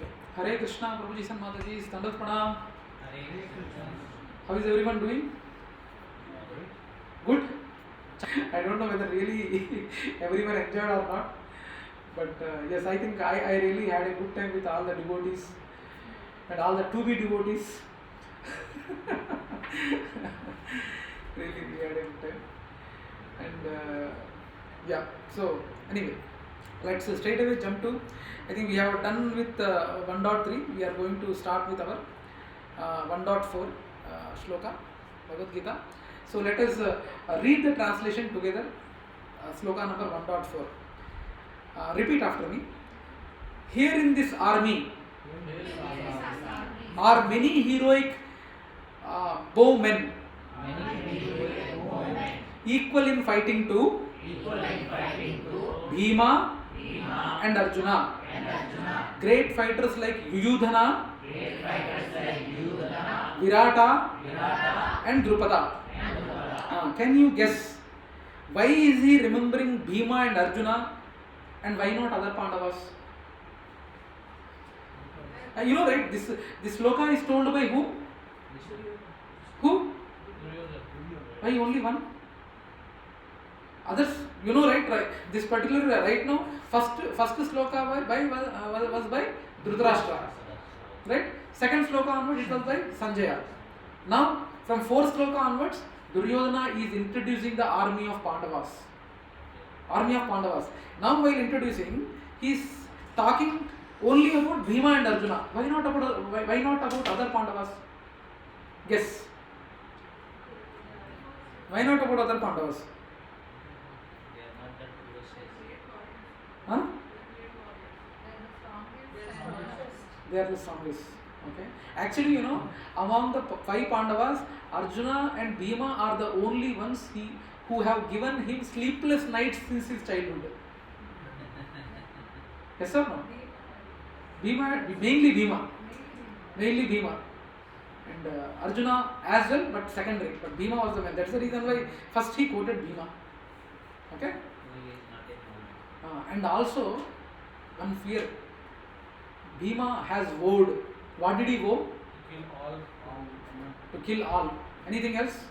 Okay. Hare Krishna, Prabhuji San Mataji, Standard Pranam. Hare Krishna. How is everyone doing? Good? I don't know whether really everyone enjoyed or not. But yes, I think I really had a good time with all the devotees and all the to-be devotees. Really, we had a good time. And yeah, so anyway, let's straight away jump to, I think we have done with 1.3. We are going to start with our 1.4 shloka, Bhagavadgita. So let us read the translation together, shloka number 1.4. Repeat after me. Here in this army are many heroic bowmen, equal in fighting to Bhima and Arjuna. Great fighters like Yudhana, Virata and Drupada. Can you guess why is he remembering Bhima and Arjuna and why not other Pandavas? You know, right? This sloka is told by who? Who? Why only one? Others, you know, right? This particular right now, first sloka was by Dhritarashtra, right? Second sloka onwards it was by Sanjaya. Now from fourth sloka onwards, Duryodhana is introducing the army of Pandavas. Now while introducing, he is talking only about Bhima and Arjuna. Why not about other Pandavas? Guess. Why not about other Pandavas? Huh? They are the strongest. Okay. Actually, you know, among the 5 Pandavas, Arjuna and Bhima are the only ones who have given him sleepless nights since his childhood. Yes or no? Mainly Bhima. And Arjuna as well, but secondary. But Bhima was the man. That's the reason why first he quoted Bhima. Okay? And also, one fear. Bhima has vowed. What did he vow? To kill all. Anything else?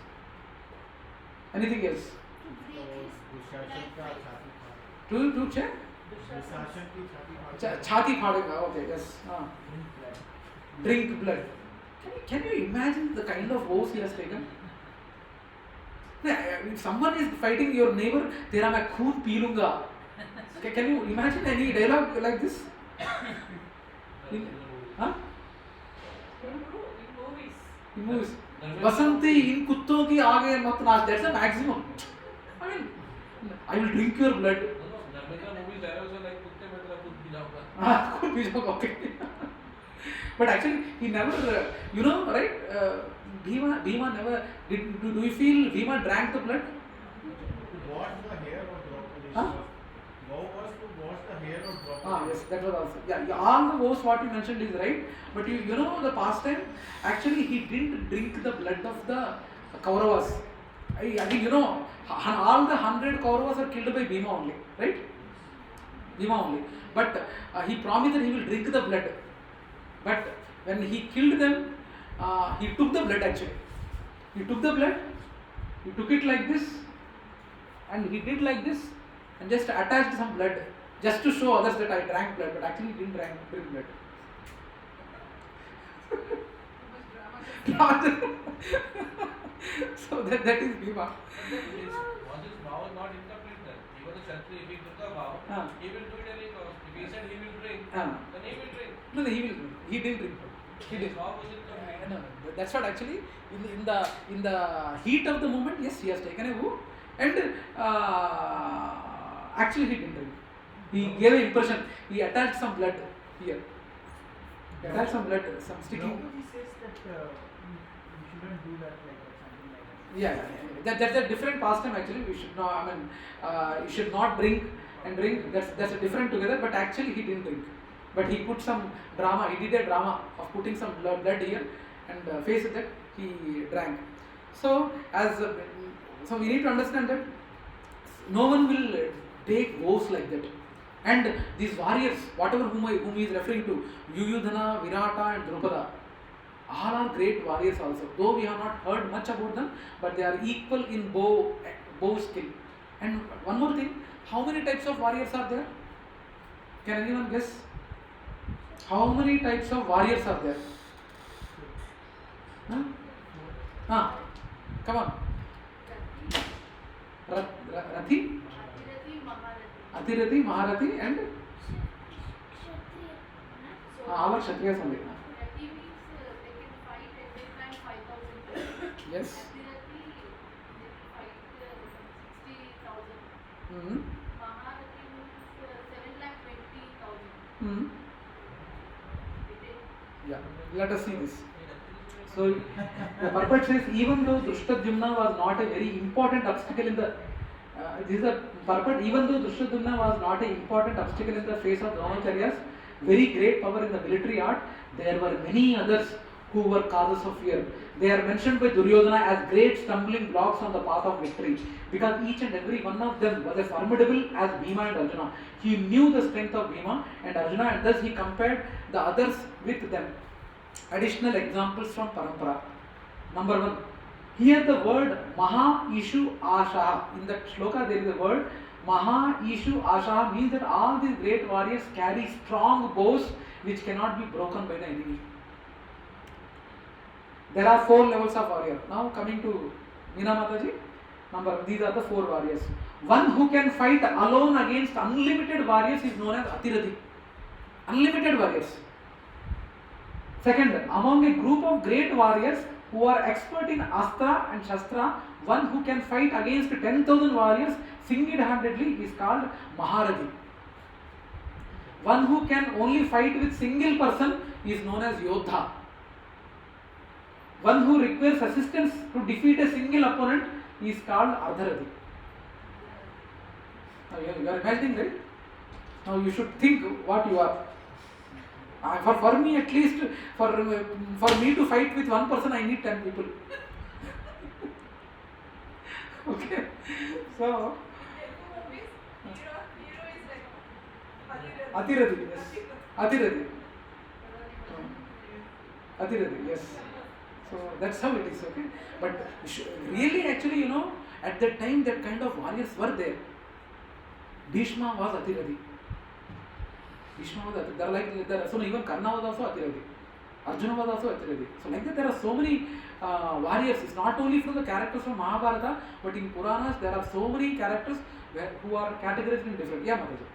To check? Chhati phadega. Okay, yes. Drink blood. Can you imagine the kind of vows he has taken? If someone is fighting your neighbor, tera main khoon pee lunga. Can you imagine any dialogue like this? Huh? In movies. Basanti in kutton ki aage mat naach. That's the maximum. I mean, I will drink your blood. Khud pee jaunga. Okay. But actually, he never, you know, right? Bhima never did. Do you feel Bhima drank the blood? To wash the hair or drop. Huh? Vow was to wash the hair or drop. Yes, that was also. Yeah, all the vows what you mentioned is right. But you know the past time, actually he didn't drink the blood of the Kauravas. I think, you know, all the 100 Kauravas are killed by Bhima only, right? Bhima only. But he promised that he will drink the blood. But when he killed them, he took the blood actually. He took the blood, he took it like this, and he did like this, and just attached some blood, just to show others that I drank blood, but actually he didn't drink blood. So that is Bhima. Was his vow not incomplete then? He was a Kshatriya. If he took a vow, he will do it any cost. If he said he will drink, then he will drink. No, he will drink. He didn't drink. His vow was incomplete. No, that's what actually in the heat of the moment, yes, he has taken a vow, and actually he didn't drink. He gave an impression. He attached some blood here. He attached some blood, some sticking. Nobody says that you shouldn't do that, like something like that. Yeah. That's a different pastime actually. We should not. I mean, you should not drink and drink. That's a different together. But actually, he didn't drink. But he put some drama. He did a drama of putting some blood here and faced that he drank. So so we need to understand that no one will take vows like that. And these warriors, whatever whom he is referring to, Yuyudhana, Virata and Drupada, all are great warriors also. Though we have not heard much about them, but they are equal in bow skill. And one more thing, how many types of warriors are there? Can anyone guess? How many types of warriors are there? Come on. Rathi? Athirathi, Maharathi and? Our Kshatriyas only. Yes. Yeah, let us see this. So the purport says, even though Drushtadhyumna was not a very important obstacle in the this is a purport, even though Drushtadhyumna was not an important obstacle in the face of Dronacharya's very great power in the military art, there were many others who were causes of fear. They are mentioned by Duryodhana as great stumbling blocks on the path of victory, because each and every one of them was as formidable as Bhima and Arjuna. He knew the strength of Bhima and Arjuna, and thus he compared the others with them. Additional examples from Parampara. Number 1. Here the word Maha Ishu Asha. In that shloka there is a word Maha Ishu Asha, means that all these great warriors carry strong bows which cannot be broken by the enemy. There are 4 levels of warrior. Now coming to Meena Mataji, these are the 4 warriors. One who can fight alone against unlimited warriors is known as Atirathi. Unlimited warriors. Second, among a group of great warriors who are expert in Astra and Shastra, one who can fight against 10,000 warriors single-handedly is called Maharathi. One who can only fight with single person is known as Yodha. One who requires assistance to defeat a single opponent is called Ardharathi. Now you are imagining, right? Now you should think what you are. For me, at least, for me to fight with one person, I need 10 people. Okay, so Atirathi, yes. Atirathi, yes. So that's how it is, okay. But really, actually, at that time, that kind of warriors were there. Bhishma was Atirathi. So even Karna was also Atirathi. Arjuna was also Atirathi. So like that, there are so many warriors. It's not only from the characters from Mahabharata, but in Puranas there are so many characters who are categorized in different. Yeah, Mataji.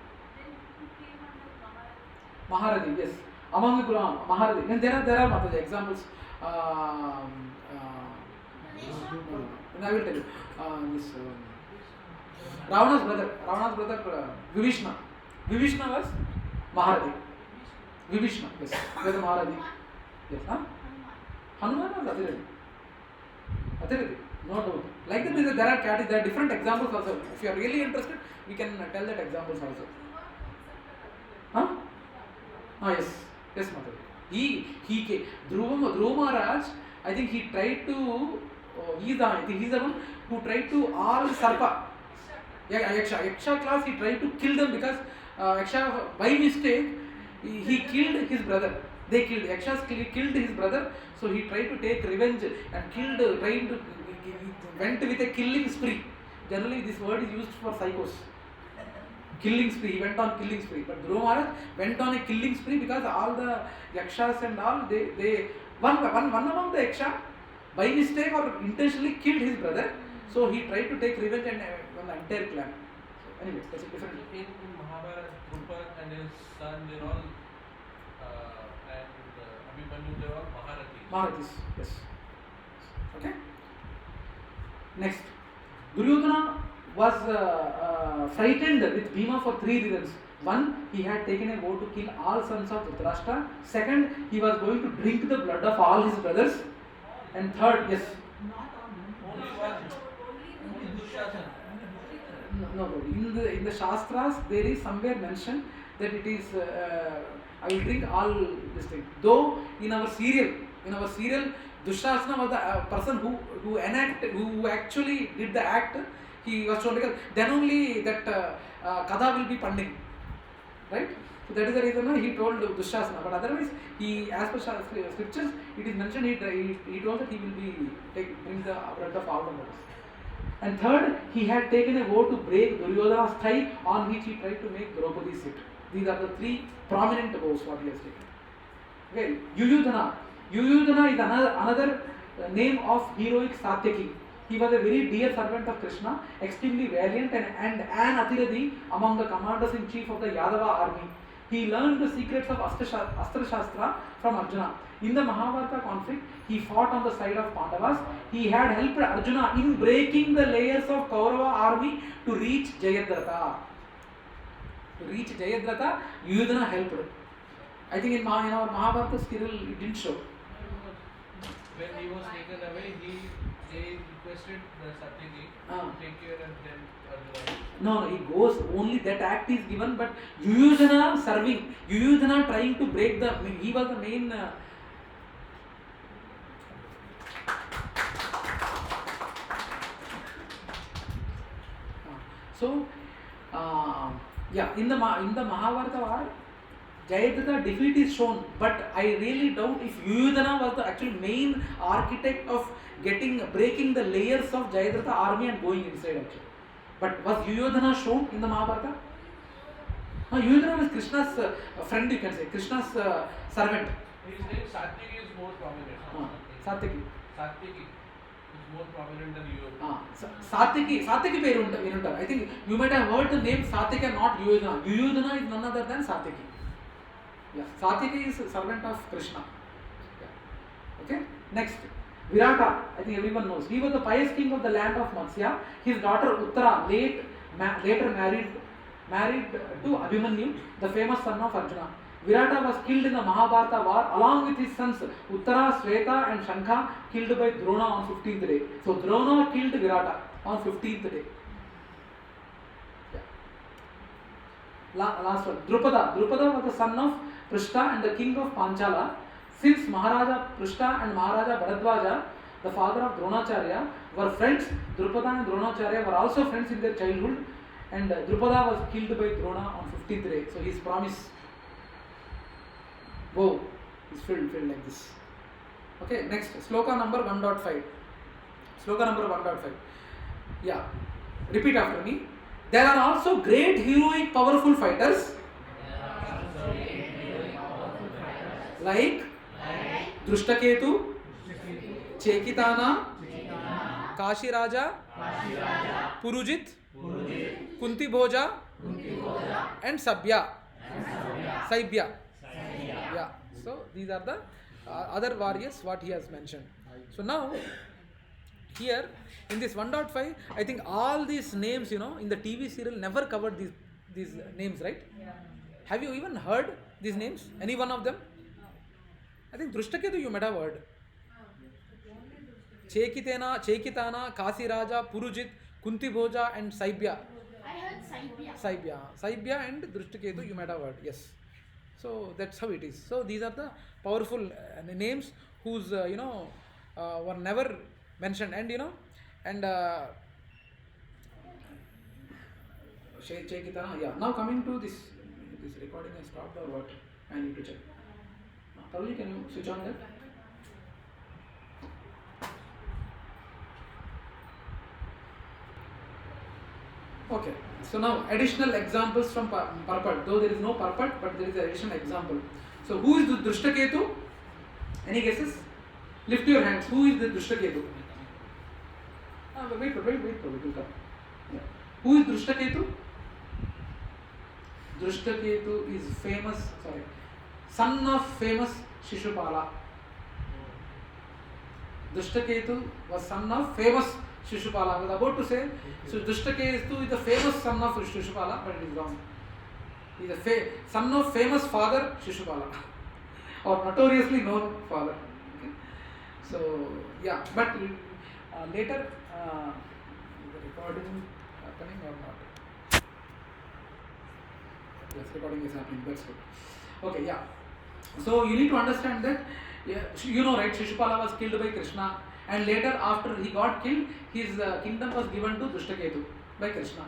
Maharathi, yes. Among the Maharathi. And there are Mataji examples. I will tell you. This Ravana's brother Vivishna. Vivishna was Maharathi. Vivishna, yes. He was a Maharathi. Yes, huh? Hanuman was Atirathi. Atirathi, no doubt. Like that, there are different examples also. If you are really interested, we can tell that examples also. Huh? Yes, yes, Mataji. He Dhruva Maharaj, I think he tried to, he's the one who tried to all Sarpa. Yaksha class, he tried to kill them because Yaksha, by mistake, he killed his brother. Yakshas killed his brother, so he tried to take revenge and went with a killing spree. Generally, this word is used for psychos. Killing spree, he went on killing spree. But Dhruva Maharaj went on a killing spree because all the Yakshas and all, one among the Yaksha, by mistake or intentionally killed his brother. So he tried to take revenge and on the entire clan. So anyway, that's a different. In Mahabharata, Drupada and his son, they're all, and Abhimanyu, they're all Maharathis. Maharathis, yes. Okay. Next, Duryodhana was frightened with Bhima for 3 reasons. One, he had taken a vow to kill all sons of Dhritarashtra. Second, he was going to drink the blood of all his brothers. And third, yes. No. In the Shastras, there is somewhere mentioned that it is, I will drink all this thing. Though in our serial, Dushasana was the person who actually did the act. He was shown, because then only that Kada will be pending. right? So that is the reason why he told Dushasana. But otherwise, he, as per scriptures, it is mentioned he told that he will bring the bread of all the mothers. And third, he had taken a vow to break Duryodhana's thigh, on which he tried to make Draupadi sit. These are the three prominent vows what he has taken. Okay, Yuyudhana. Yuyudhana is another name of heroic Satyaki. He was a very dear servant of Krishna, extremely valiant and an Atiradi among the commanders in chief of the Yadava army. He learned the secrets of Astra Shastra from Arjuna. In the Mahabharata conflict, he fought on the side of Pandavas. He had helped Arjuna in breaking the layers of Kaurava army to reach Jayadratha. Yudhana helped. I think in our Mahabharata still it didn't show. When he was taken away, they requested the Satyaki to take care and then Arjuna. No, he goes, only that act is given, but Yuyudhana serving, Yuyudhana trying to break he was the main. So, in the Mahabharata war, Jayadratha defeat is shown, but I really doubt if Yuyudhana was the actual main architect of breaking the layers of Jayadratha army and going inside actually. But was Yuyudhana shown in the Mahabharata? No, Yuyudhana was Krishna's friend, you can say, Krishna's servant. His name Satyaki is more prominent. Satyaki is more prominent than Yuyudhana. Satyaki peru vinuntaru. I think you might have heard the name Satyaki and not Yuyudhana. Yuyudhana is none other than Satyaki. Yeah, Satyaki is a servant of Krishna. Yeah. Okay. Next, Virata. I think everyone knows. He was the pious king of the land of Matsya. His daughter Uttara later married to Abhimanyu, the famous son of Arjuna. Virata was killed in the Mahabharata war along with his sons Uttara, Sweta and Shankha, killed by Drona on 15th day. So Drona killed Virata on 15th day. Yeah. Last one. Drupada was the son of Prishta and the king of Panchala. Since Maharaja Prishta and Maharaja Bharadwaja, the father of Dronacharya, were friends, Drupada and Dronacharya were also friends in their childhood, and Drupada was killed by Drona on 15th day. So his promise is filled like this. Okay, next, sloka number 1.5. Sloka number 1.5. Yeah, repeat after me. There are also great, heroic, powerful fighters like Drushtaketu, Chekitana, Kashi Raja, Purujit, Kunti Bhoja, and Saibya. Yeah. So these are the other warriors what he has mentioned. So now here in this 1.5, I think all these names, in the TV serial never covered these names, right? Yeah. Have you even heard these names? Any one of them? I think Drushtaketu you might have heard. Chekitana, Kasi Raja, Purujit, Kunti Bhoja and Saibya. I heard Saibya and Drushtaketu you might have heard. Yes. So that's how it is. So these are the powerful names whose were never mentioned, and Chekitana. Yeah. Now coming to this recording has stopped or what? I need to check. Probably can you switch on that? Okay, so now additional examples from purport. Though there is no purport, but there is an additional example. So who is the Drushtaketu? Any guesses? Lift your hands. Who is the Drushtaketu? Wait, it will come. Yeah. Who is Drushtaketu? Drushtaketu is son of famous Shishupala. Drushtaketu was son of famous Shishupala. I was about to say, so Drushtaketu is the famous son of Shishupala, but it is wrong. He is the son of famous father Shishupala, or notoriously known father. Okay. So, yeah, but later, is the recording happening or not? Yes, recording is happening, that's good. Okay, yeah. So you need to understand that, right, Shishupala was killed by Krishna, and later after he got killed, his kingdom was given to Drushtaketu by Krishna.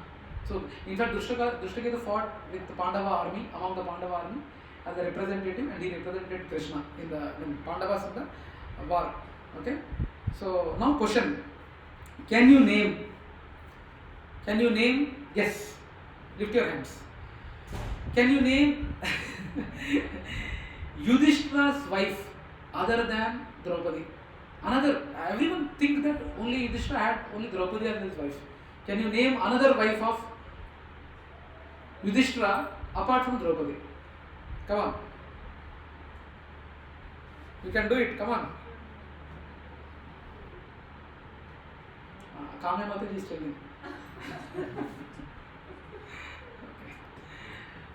So in fact Drushtageta fought with the Pandava army, among the Pandava army as a representative, and he represented Krishna in the Pandavas in the war. Okay. So now question: Can you name? Yes. Lift your hands. Can you name Yudhishthira's wife other than Draupadi? Everyone think that only Yudhishthira had only Draupadi as his wife. Can you name another wife of Yudhishthira apart from Draupadi? Come on. You can do it. Come on. Kamya Mataji is telling.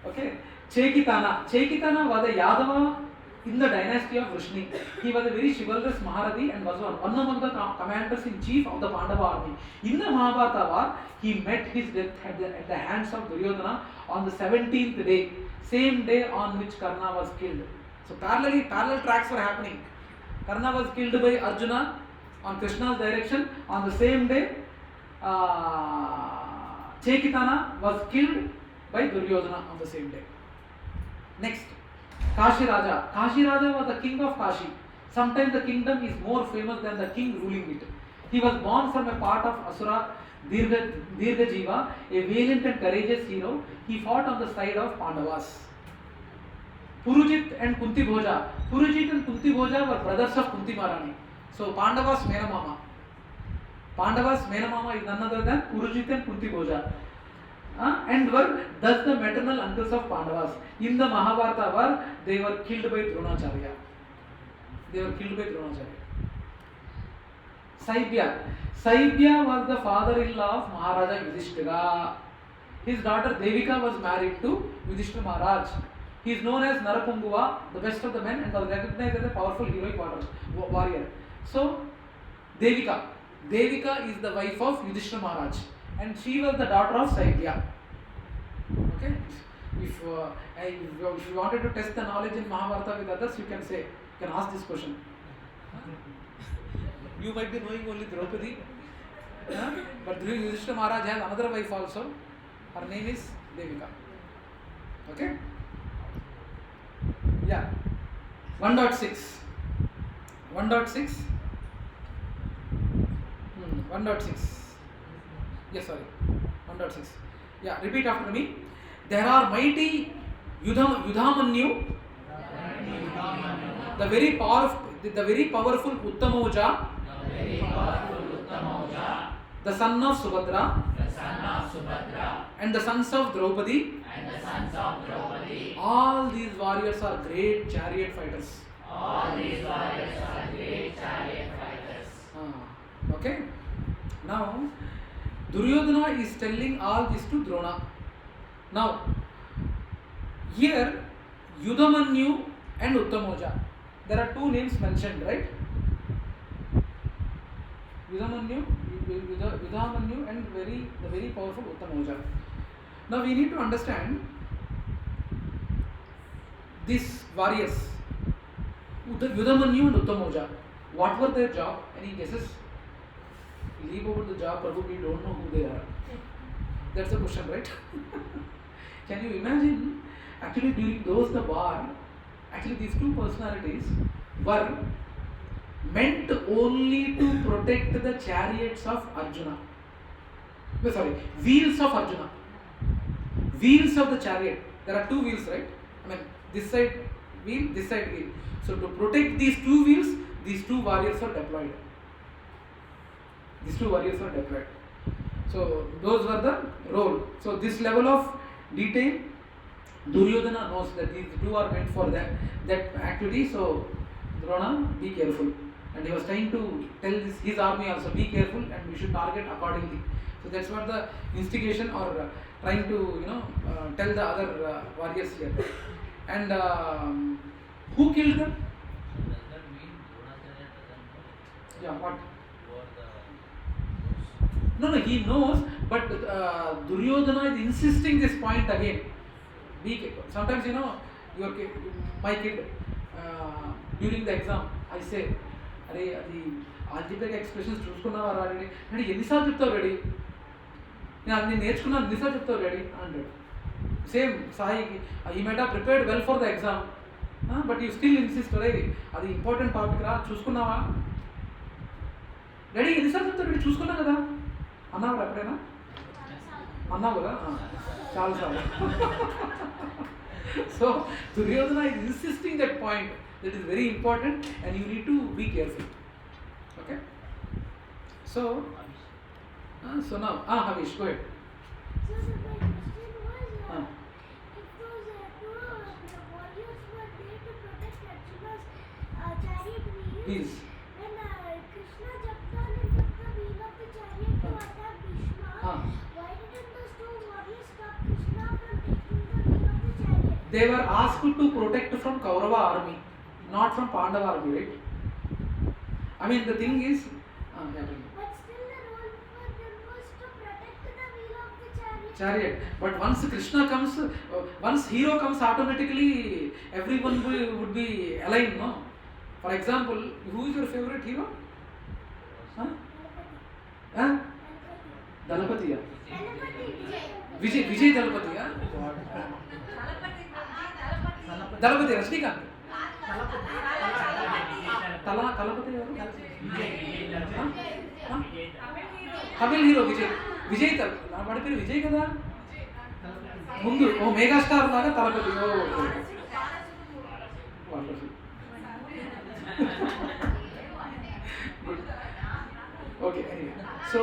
Okay. Chaitanya was a Yadava in the dynasty of Vrishni. He was a very chivalrous Maharathi and was one among the commanders in chief of the Pandava army. In the Mahabharata war, he met his death at the hands of Duryodhana on the 17th day, same day on which Karna was killed. So parallel tracks were happening. Karna was killed by Arjuna on Krishna's direction. On the same day, Chaitanya was killed by Duryodhana on the same day. Next, Kashi Raja. Kashi Raja was the king of Kashi. Sometimes the kingdom is more famous than the king ruling it. He was born from a part of Asura, Dirgajiva, a valiant and courageous hero. He fought on the side of Pandavas. Purujit and Kunti Bhoja. Purujit and Kunti Bhoja were brothers of Kunti Maharani. So Pandavas Menamama. Pandavas Menamama is none other than Purujit and Kunti Bhoja. And were thus the maternal uncles of Pandavas. In the Mahabharata war, they were killed by Dronacharya. Saibya was the father-in-law of Maharaja Yudhishthira. His daughter Devika was married to Yudhishthira Maharaj. He is known as Narapunguva, the best of the men, and was recognized as a powerful heroic warrior. So, Devika is the wife of Yudhishthira Maharaj, and she was the daughter of Saibya. Okay? If you wanted to test the knowledge in Mahabharata with others, you can ask this question. You might be knowing only Draupadi, but Yudhishthira Maharaj has another wife also. Her name is Devika. Okay? Yeah. 1.6. 1.6. 1.6. Yes, sorry. 1.6. Yeah, repeat after me. There are mighty Yudhamanyu, the very powerful Uttamoja, the son of Subhadra, and the sons of Draupadi. All these warriors are great chariot fighters. Okay. Now, Duryodhana is telling all this to Drona. Now, here, Yudhamanyu and Uttamoja. There are two names mentioned, right? Yudhamanyu and the very powerful Uttamoja. Now we need to understand these warriors, Yudhamanyu and Uttamoja. What were their job? Any guesses? Leave over the job, probably don't know who they are. That's the question, right? Can you imagine? Actually, during the war, these two personalities were meant only to protect the chariots of Arjuna. Wheels of Arjuna. Wheels of the chariot. There are two wheels, right? This side wheel, this side wheel. So to protect these two wheels, these two warriors are deployed. So those were the role. So this level of detail, Duryodhana knows that these two are meant for that activity. So Drona, be careful. And he was trying to tell his army also, be careful and we should target accordingly. So that's what the instigation or trying to tell the other warriors here. And who killed them? Does that mean Dronacharya doesn't know? Yeah, what? Who are the No, he knows, but Duryodhana is insisting this point again. Sometimes, my kid, during the exam, I say, the algebraic expressions చూసుకున్నావా already? And ఎన్నిసార్లు చెప్తావు ready? నేను నేర్చుకున్నాను నిజా చెప్తావు daddy అంటాడు. Same సాయికి ఈ might have prepared well for the exam, but you still insist, అది ఇంపార్టెంట్ టాపిక్ రా చూసుకున్నావా డాడీ ఎన్నిసార్లు చెప్తాడు డాడీ చూసుకున్నా కదా అన్నావు ఎప్పుడైనా అన్నావు కదా చాలాసార్లు. So Duryodhana is insisting that point that is very important and you need to be careful. Okay, so now Havish, go ahead. So my question was, if those two warriors were there to protect Arjuna's chariot wheels, when Krishna jumped on and took the wheel of the chariot to attack Bhishma, why didn't those two warriors stop Krishna from taking the wheel of the chariot? They were asked to protect from Kaurava army, not from Pandava army, right? I mean the thing is, But still the role for them was to protect the wheel of the chariot. But once Krishna comes, once hero comes, automatically everyone would be aligned, no? For example, who is your favorite hero? Dalapati. Vijay Dalapati. Dalapati Rajnikant. Talapati ఎవరు? Tamil hero Vijay వాడి పేరు విజయ్ కదా ముందు megastar లాగా Thalapathy. Okay, anyway. So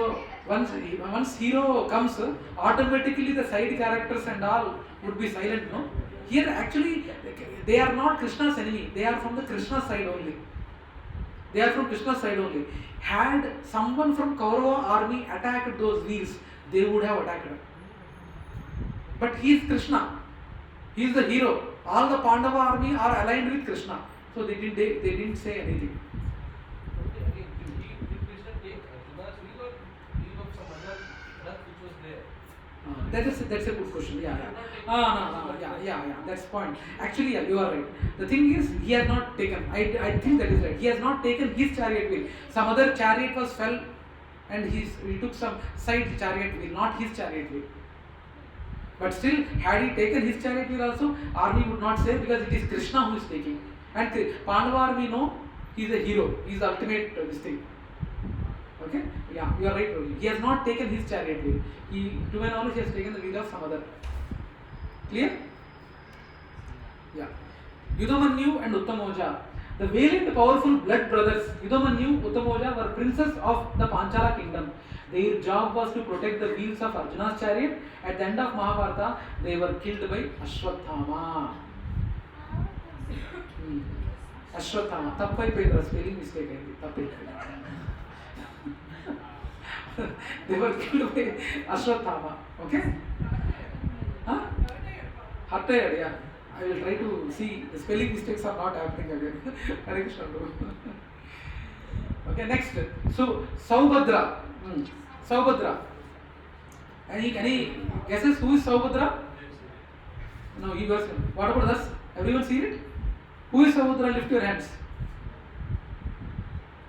once hero comes, automatically the side characters and all would be silent, no? Here actually they are not Krishna's enemy. They are from the Krishna side only. They are from Krishna's side only. Had someone from Kaurava army attacked those wheels, they would have attacked him. But he is Krishna. He is the hero. All the Pandava army are aligned with Krishna. So they didn't say anything. Did Krishna take Arjuna's wheel or wheel of some other rथ which was there? That's a good question. Yeah. That's point. Actually, yeah, you are right. The thing is, he has not taken. I think that is right. He has not taken his chariot wheel. Some other chariot was fell, and he took some side chariot wheel, not his chariot wheel. But still, had he taken his chariot wheel also, army would not say because it is Krishna who is taking. And Pandava army know he is a hero. He is the ultimate this thing. Okay? Yeah, you are right. He has not taken his chariot wheel. To my knowledge, he has taken the wheel of some other. Clear? Yeah. Yudamanyu and Uttamoja, the valiant, powerful blood brothers, Yudamanyu, Uttamoja were princes of the Panchala kingdom. Their job was to protect the wheels of Arjuna's chariot. At the end of Mahabharata, they were killed by Ashwathama. Ashwathama. Tappaipoyindra, spelling mistake aindi. Tappaipoyindra. They were killed by Ashwathama. Okay? Hattayad, yeah. I will try to see the spelling mistakes are not happening again. Hare Krishna. Okay, next. So Saubhadra. Saubhadra. Any guesses who is Saubhadra? No, you guys. What about us? Everyone see it? Who is Saubhadra? Lift your hands.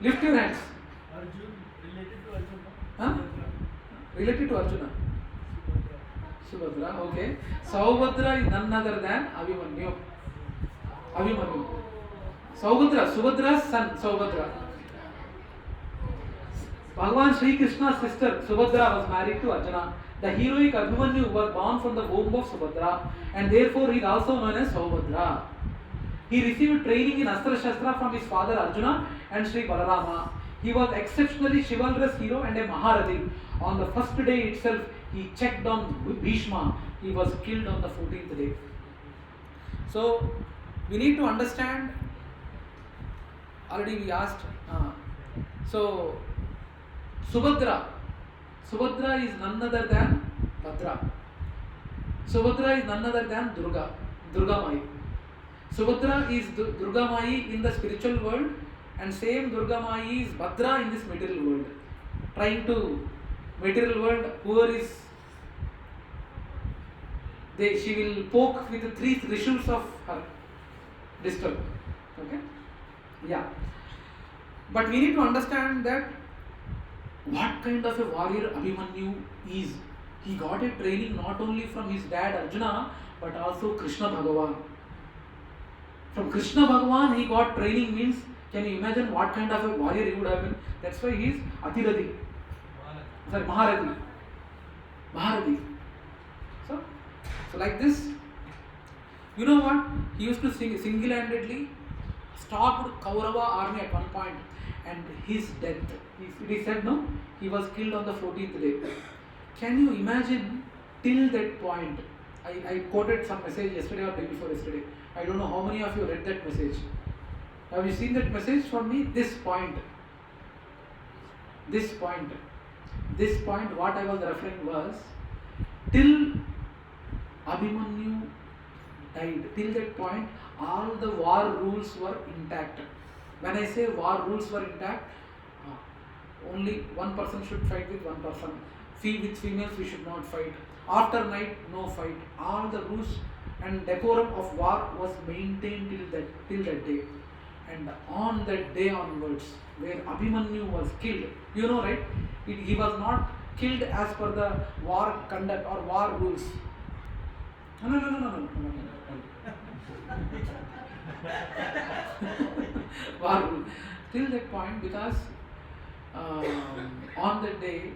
Lift your hands. Arjun, related to Arjuna. Related to Arjuna. Subhadra, okay. Saubhadra is none other than Abhimanyu. Subhadra's son, Saubhadra. Bhagavan Sri Krishna's sister Subhadra was married to Arjuna. The heroic Abhimanyu was born from the womb of Subhadra and therefore he is also known as Saubhadra. He received training in Astra Shastra from his father Arjuna and Sri Balarama. He was exceptionally chivalrous hero and a Maharathi. On the first day itself, he checked on Bhishma. He was killed on the 14th day. So, we need to understand, already we asked, so Subhadra is none other than Bhadra. Subhadra is none other than Durga Mai. Subhadra is Durga Mai in the spiritual world and same Durga Mai is Bhadra in this material world. Trying to material world, poor is she will poke with the 3 Trishools of her disturb. Okay? Yeah. But we need to understand that what kind of a warrior Abhimanyu is. He got a training not only from his dad Arjuna, but also Krishna Bhagavan. From Krishna Bhagavan he got training means, can you imagine what kind of a warrior he would have been? That's why he is Atirati. Sorry, Maharathi. Maharathi. So like this, you know what? He used to single-handedly stopped Kaurava army at one point, and his death. It is said, no, he was killed on the 14th day. Can you imagine till that point? I quoted some message yesterday or day before yesterday. I don't know how many of you read that message. Have you seen that message from me? This point, what I was referring was till Abhimanyu died. Till that point, all the war rules were intact. When I say war rules were intact, only one person should fight with one person. With females we should not fight. After night, no fight. All the rules and decorum of war was maintained till that day. And on that day onwards, where Abhimanyu was killed, you know, right? He was not killed as per the war conduct or war rules. No. War rule. Till that point, because on that day,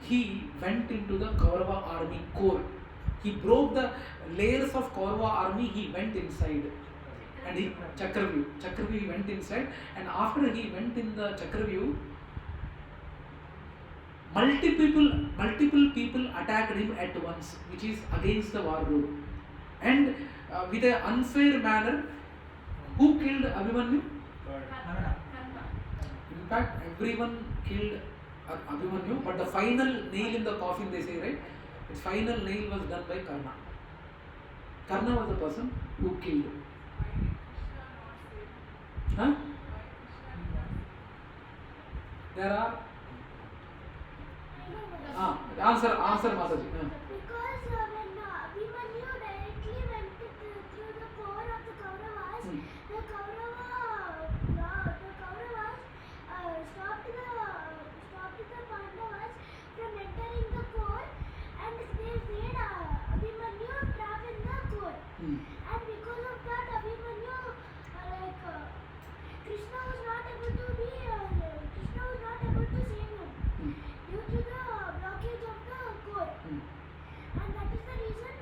he went into the Kaurava army core. He broke the layers of Kaurava army, he went inside. And he, Chakravyuh went inside, and after he went in the Chakravyuh, multiple people attacked him at once, which is against the war rule. And with an unfair manner, who killed Abhimanyu? In fact, everyone killed Abhimanyu, but the final nail in the coffin, they say, right? The final nail was done by Karna. Karna was the person who killed. Huh? There are answer Mataji. Because when Abhimanyu directly went through the core of the Kauravas, the Kauravas stopped the Pandavas from entering the core, and they made Abhimanyu trap in the core. And because of that, Abhimanyu, Krishna was not able to save him due to the blockage of the core. And that is the reason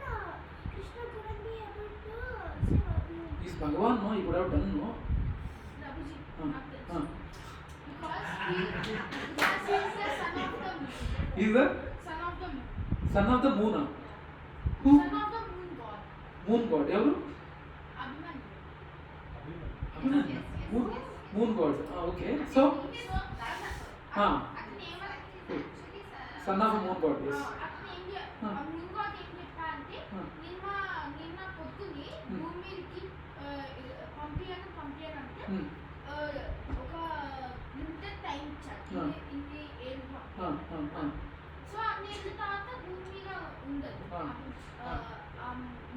Krishna couldn't be able to save Abhimanyu. Is Bhagavan, no? He could have done, no? Because he is the son of the moon. He is the Son of the moon. son of the moon. Who? Son of the moon god. Moon god. Evaru? Abhimanyu. Abhimanyu. Moon god. Okay. So, son of a moon god, yes. moon god ఏం చెప్పా అంటే నిన్న పొద్దుని భూమి మీదకి పంపించాలంటే ఒక limited time ఇచ్చారు ఇన్ని ఏళ్ళు. సో అన్ని ఏళ్ళ తర్వాత భూమి మీద ఉండదు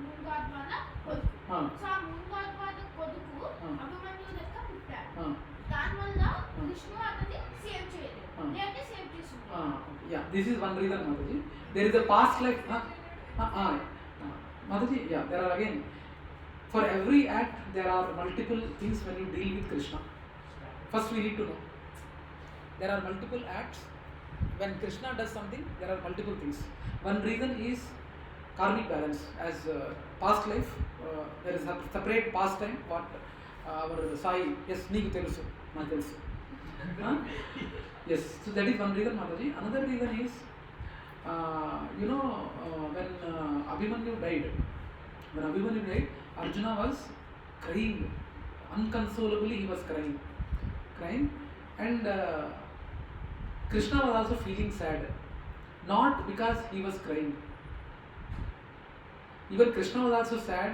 మూన్ గాడ్ వల్ల కొడుకు. సో ఆ మూన్ గాడ్ వల్ల కొడుకు అభిమన్యు లెక్క పుట్టాడు. దానివల్ల విష్ణు అతన్ని సేవ్ చేయలేదు, లేదంటే సేవ్ చేసింది. Yeah, this is one reason, Mataji. There is a past life. Mataji, yeah, there are again. For every act, there are multiple things when you deal with Krishna. First, we need to know. There are multiple acts. When Krishna does something, there are multiple things. One reason is karmic balance. As past life, there is a separate past time. What our Sai, yes, Neeku Telusu, na telusu. Yes, so that is one reason, Mataji. Another reason is, when Abhimanyu died, Arjuna was crying. Unconsolably, he was crying. And Krishna was also feeling sad. Not because he was crying. Even Krishna was also sad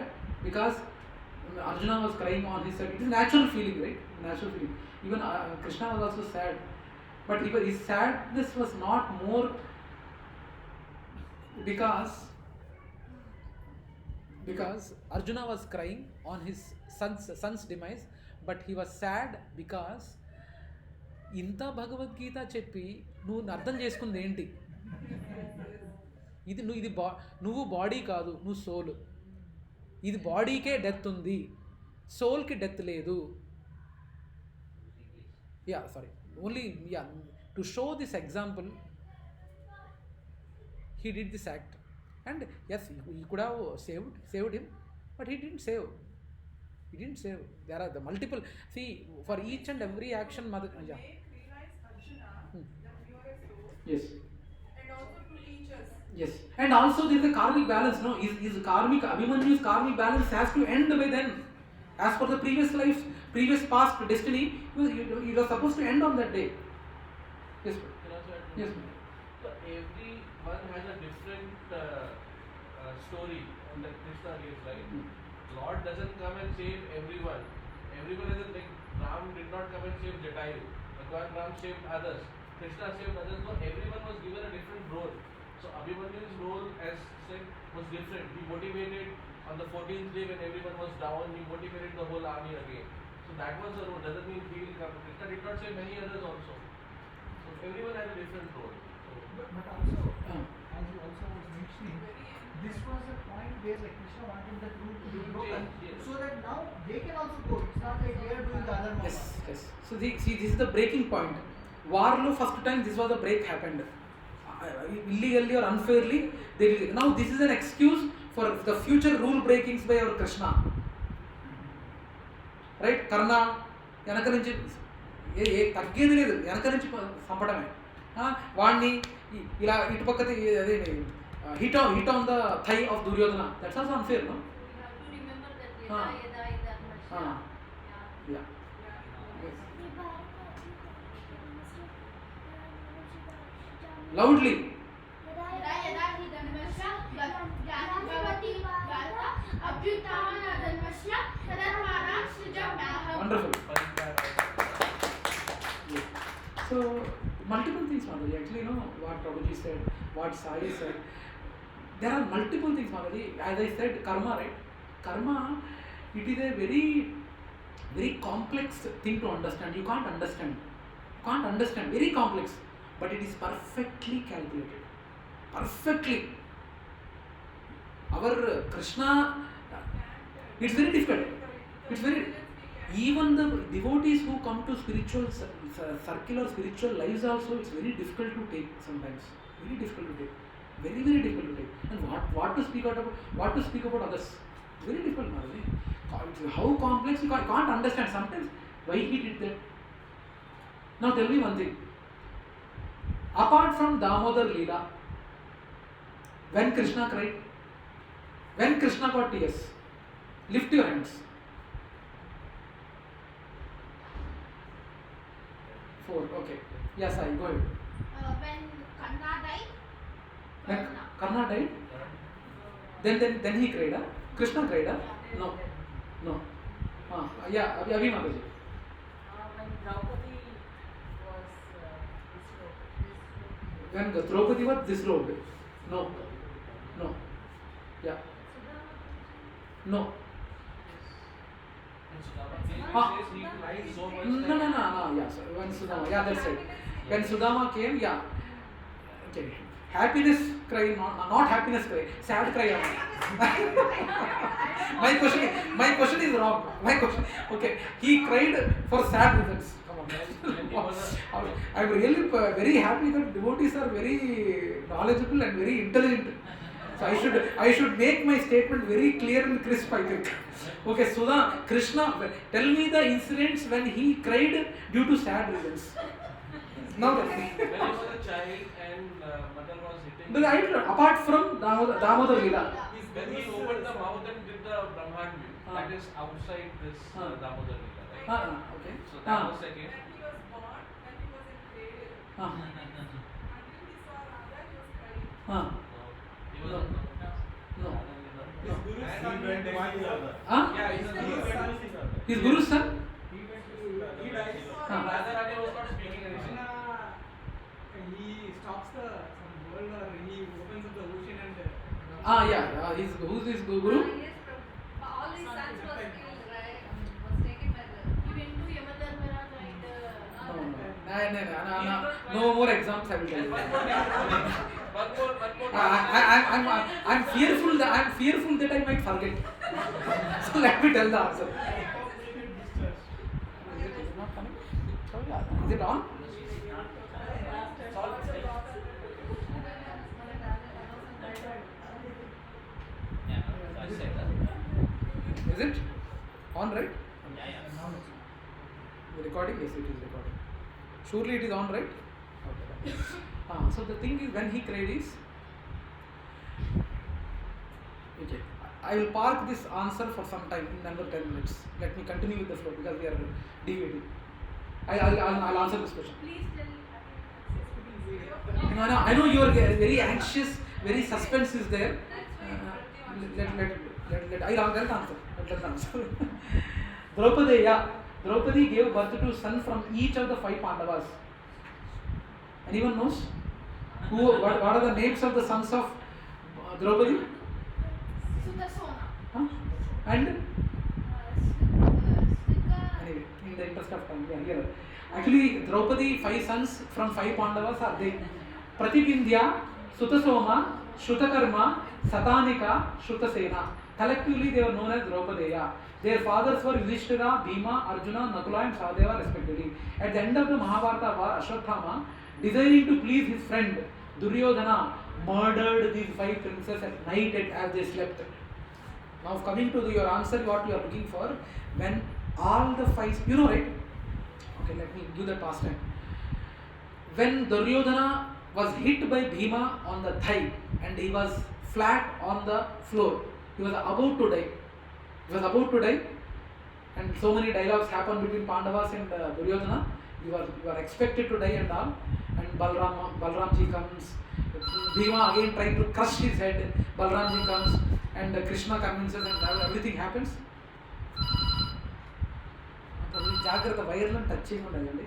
because Arjuna was crying on his side. It is natural feeling, right? Natural feeling. Even Krishna was also sad. But his sadness was not more because Arjuna was crying on his son's demise, but he was sad because ఇంత భగవద్గీత చెప్పి నువ్వు అర్థం చేసుకుంది ఏంటి? నువ్వు body కాదు, నువ్వు soul. ఇది బాడీకే డెత్ ఉంది, సోల్కి డెత్ లేదు. Only to show this example he did this act. And yes, he could have saved him, but he didn't save. There are the multiple, see, for each and every action mother realize Arjuna that we are a soul. Yes. And also to teach us. Yes, and also there is a karmic balance, no? His karmic, Abhimanyu's karmic balance has to end by then. As per the previous past destiny, he was supposed to end on that day. Yes, sir. Yes, sir. So everyone has a different story that Krishna gives, right? Lord doesn't come and save everyone. Everyone is like Ram did not come and save Jatayu. Bhagwan Ram saved others. Krishna saved others. So everyone was given a different role. So Abhimanyu's role, as said, was different. He motivated on the 14th day when everyone was down. He motivated the whole army again. So that was the role. Doesn't mean he will come. Krishna did not save many others also. So everyone has a different role. But also, as you also was mentioning, this was a point where like Krishna wanted the rule to be broken, Yes. so that now they can also go. It's not like they are doing the other Yes, mama. yes. So see, this is the breaking point. Warlo first time this was a break happened. Illegally or unfairly, now this is an excuse for the future rule breakings by our Krishna. Right? Karna, వెనక నుంచి తగ్గేది లేదు, వెనక నుంచి చంపడమే. వాడిని ఇలా ఇటుపక్కది అదే hit on the thigh of Duryodhana. That's also unfair, no? Loudly. Wonderful. So multiple things, Madhavi. Actually, what Prabhuji said, what Sai said, there are multiple things, Madhavi. As I said, karma, right? Karma, it is a very, very complex thing to understand. You can't understand. Very complex, but it is perfectly calculated. Perfectly. Our Krishna, it's very difficult. Even the devotees who come to spiritual circular spiritual lives also, it's very difficult to take sometimes. Very, very difficult to take. And what to speak about others? It's very difficult, Madhavi. How complex, you can't understand sometimes why he did that. Now tell me one thing. Apart from Damodar Leela, when Krishna cried, when Krishna got tears, lift your hands. 4, okay. Yes, I go ahead. When Karna died. When Karna died, then he cried, huh? Krishna cried, huh? No. Yeah, Abhi Mataji. When Draupadi was disrobed. When Draupadi was disrobed. No. Yeah. No. He cried so much. No. Yeah, so when Sudama, yeah, that's it. When Sudama came, yeah. Okay. Happiness cry, not happiness cry. Sad cry. My question is wrong. Okay. He cried for sad reasons. Come on, guys. I'm really very happy that devotees are very knowledgeable and very intelligent. So I should make my statement very clear and crisp, I think. Okay, Sudha, Krishna, tell me the incidents when he cried due to sad reasons. Now tell me. When he was a child and mother was hitting. But apart from Damodar Leela. When he opened the mouth and did the Brahman view, that is outside this Damodar Leela, right? Okay. So that was second. When he was born, when he was in cradle, until he saw Radha, he was crying. He was No. His His Guru's son? He died. Radha Rani was not speaking anything. He stops some world, or he opens up the ocean and. Yeah. Who's his Guru? Yes, all his sons was killed, right? Was taken by the. He went to Yamadharmara, right? No. No more examples I will tell you. One more. I'm fearful that I might forget. So let me tell the answer. Is it not coming? Sorry, is it on? Is it on, right? The recording? Yes, it is recording. Surely it is on, right? Okay. So the thing is, when he cried is, okay, I will park this answer for some time, in another 10 minutes. Let me continue with the flow because we are deviating. I'll answer this question. Please tell I know you are very anxious, very suspense is there. I'll answer. Draupadi gave birth to son from each of the 5 Pandavas. Anyone knows? What are the names of the sons of Draupadi? Sutasona. Huh? And? Anyway, in the interest of time, here. Actually, Draupadi 5 sons from 5 Pandavas are they. Pratibindya, Sutasoma, Shrutakarma, Satanika, Shrutasena. Collectively, they were known as Draupadeya. Their fathers were Yudhishthira, Bhima, Arjuna, Nakula, and Sahadeva respectively. At the end of the Mahabharata war, Ashwatthama, desiring to please his friend Duryodhana, murdered these 5 princes at night as they slept. Now, coming to your answer, what you are looking for, when all the 5, you know, right? Okay, let me do the past time. When Duryodhana was hit by Bhima on the thigh and he was flat on the floor, he was about to die. And so many dialogues happened between Pandavas and Duryodhana. You are expected to die and all. And Balramji comes. Bhima again trying to crush his head. Balramji comes and Krishna convinces and everything happens. Jagrata వైర్లను touch చేయకుండా ఉండాలండి.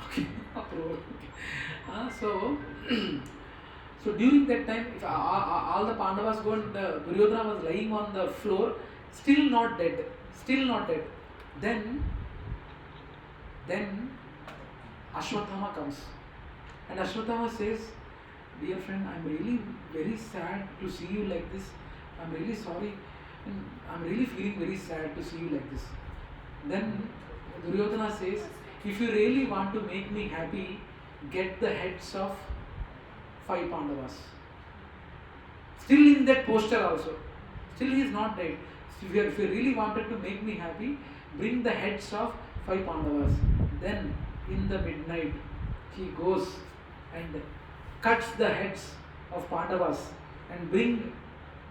Okay. So during that time, if all the Pandavas go and Duryodhana was lying on the floor, still not dead. Then Ashwatthama comes, and Ashwatthama says, "Dear friend, I'm really very sad to see you like this. I'm really sorry, and I'm really feeling very sad to see you like this." Then Duryodhana says, "If you really want to make me happy, get the heads of 5 Pandavas." Still in that posture also. Still he is not dead. If you really wanted to make me happy, bring the heads of 5 Pandavas. Then in the midnight, he goes and cuts the heads of Pandavas and bring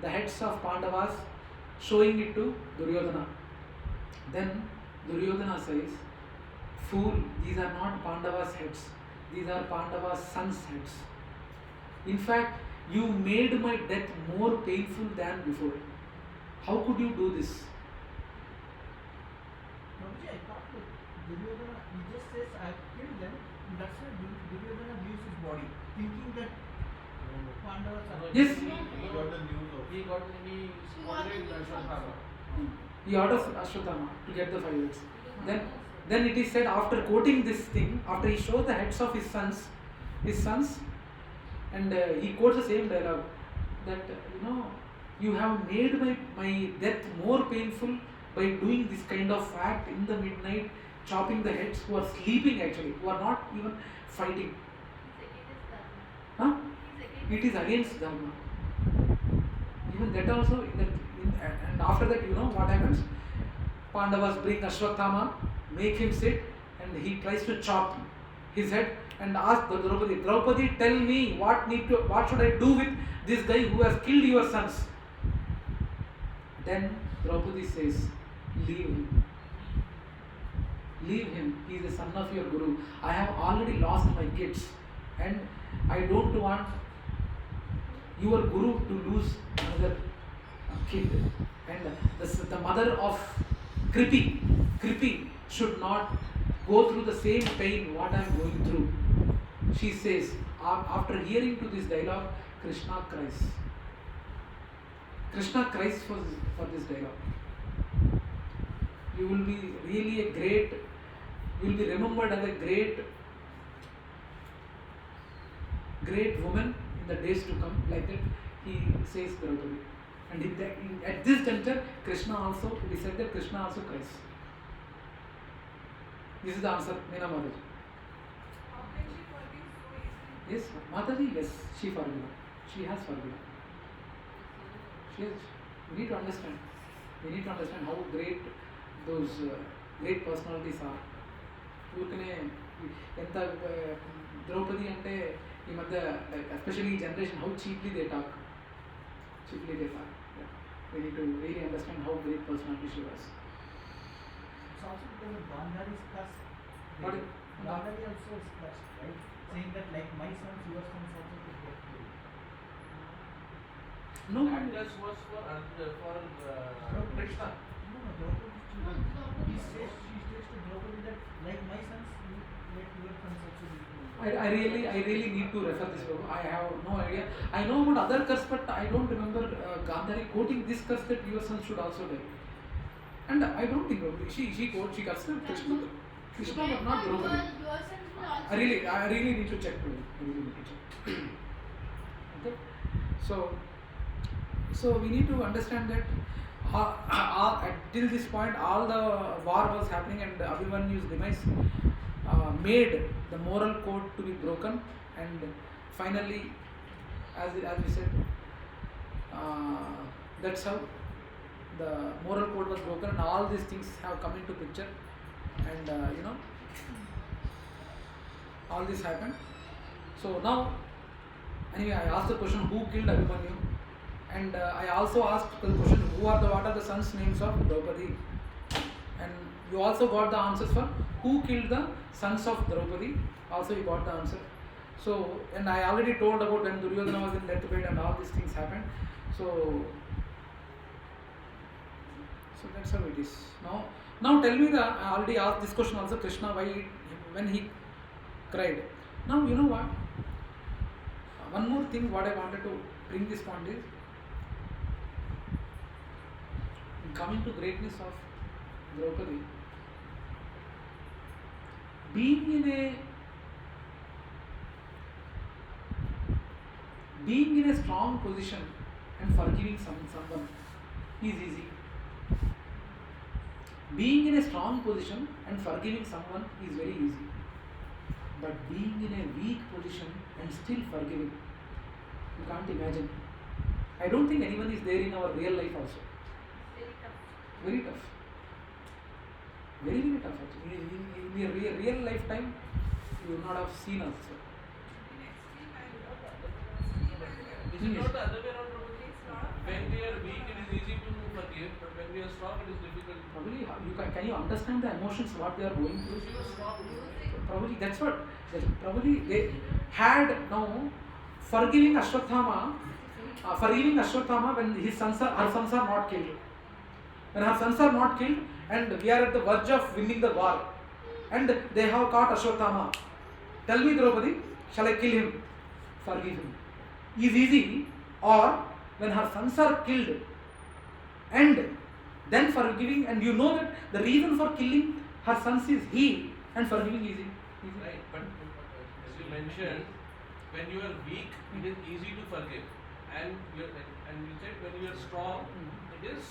the heads of Pandavas, showing it to Duryodhana. Then Duryodhana says, "Fool, these are not Pandavas' heads. These are Pandavas' sons' heads. In fact, you made my death more painful than before. How could you do this?" Babuji, I thought that Duryodhana, he just says, I have killed them, and that's why Duryodhana leaves his body, thinking that Pandavas are. Yes. He got the news of. He ordered Ashwatthama. He orders Ashwatthama to get the 5 heads. Then it is said, after quoting this thing, after he shows the heads of his sons, and he quotes the same dialogue that you have made my death more painful by doing this kind of act in the midnight, chopping the heads who are sleeping actually, who are not even fighting. Huh? It is against dharma. Even that also, and after that, what happens? Pandavas bring Ashwatthama, make him sit, and he tries to chop his head and ask Draupadi, tell me what should I do with this guy who has killed your sons? Then Draupadi says, leave him. He is the son of your guru. I have already lost my kids, and I don't want your guru to lose another kid. And the mother of Kripi should not go through the same pain what I am going through. She says, after hearing to this dialogue, Krishna cries. Krishna cries for this dialogue. You will be really a great You will be remembered as a great woman in the days to come, like that he says Draupadi. And at this juncture, Krishna also, it is said that Krishna also cries. This is the answer, Meena Mataji. How can she forgive so easily? Yes, Mataji, yes, she forgiven. She has forgiven. She has. We need to understand. We need to understand how great those great personalities are. ఊరికనే ఎంత ద్రౌపది అంటే ఈ మధ్య especially ఈ generation how cheaply they talk. We need to really understand how great personality she was. It's also because of Gandhari's curse. What is- Gandhari also is cursed, right? Saying that like my sons, your sons also could get killed. No, That curse was for Krishna. No, Draupadi's children. No, Draupadi. She says to Draupadi that like my sons, let your sons also be killed. I really need to refer this book. I have no idea. I know about other curse, but I don't remember Gandhari quoting this curse that your son should also die. And I don't think she cursed Krishna, but not Draupadi. Your sons will also. I really need to check. Okay, so we need to understand that till this point all the war was happening and Abhimanyu's demise made the moral code to be broken, and finally, as we said, that's how the moral code was broken and all these things have come into picture, and all this happened. So now, anyway, I asked the question who killed Abhimanyu, and I also asked the question what are the sons' names of Draupadi, and you also got the answers for who killed the sons of Draupadi. Also you got the answer. So, and I already told about when Duryodhana was in deathbed and all these things happened. So that's how it is. Now tell me I already asked this question also, Krishna, when he cried. Now you know what? One more thing what I wanted to bring this point is, coming to greatness of Draupadi, being in a strong position and forgiving someone is easy. Being in a strong position and forgiving someone is very easy. But being in a weak position and still forgiving, you can't imagine. I don't think anyone is there in our real life also. Very tough. Very tough actually. In your real lifetime, you would not have seen us. This is not the other way around. When we are weak, it is easy to forgive, but when we are strong, it is difficult. Probably, can you understand the emotions what they are going through? She was strong. Probably they had now forgiving Ashwatthama when her sons are not killed. When her sons are not killed and we are at the verge of winning the war and they have caught Ashwatthama. Tell me, Draupadi, shall I kill him? Forgive him. Is easy, or when her sons are killed and then forgiving, and you know that the reason for killing her sons is he, and forgiving is easy. Right, but as you mentioned, when you are weak, it is easy to forgive, and you said when you are strong, it is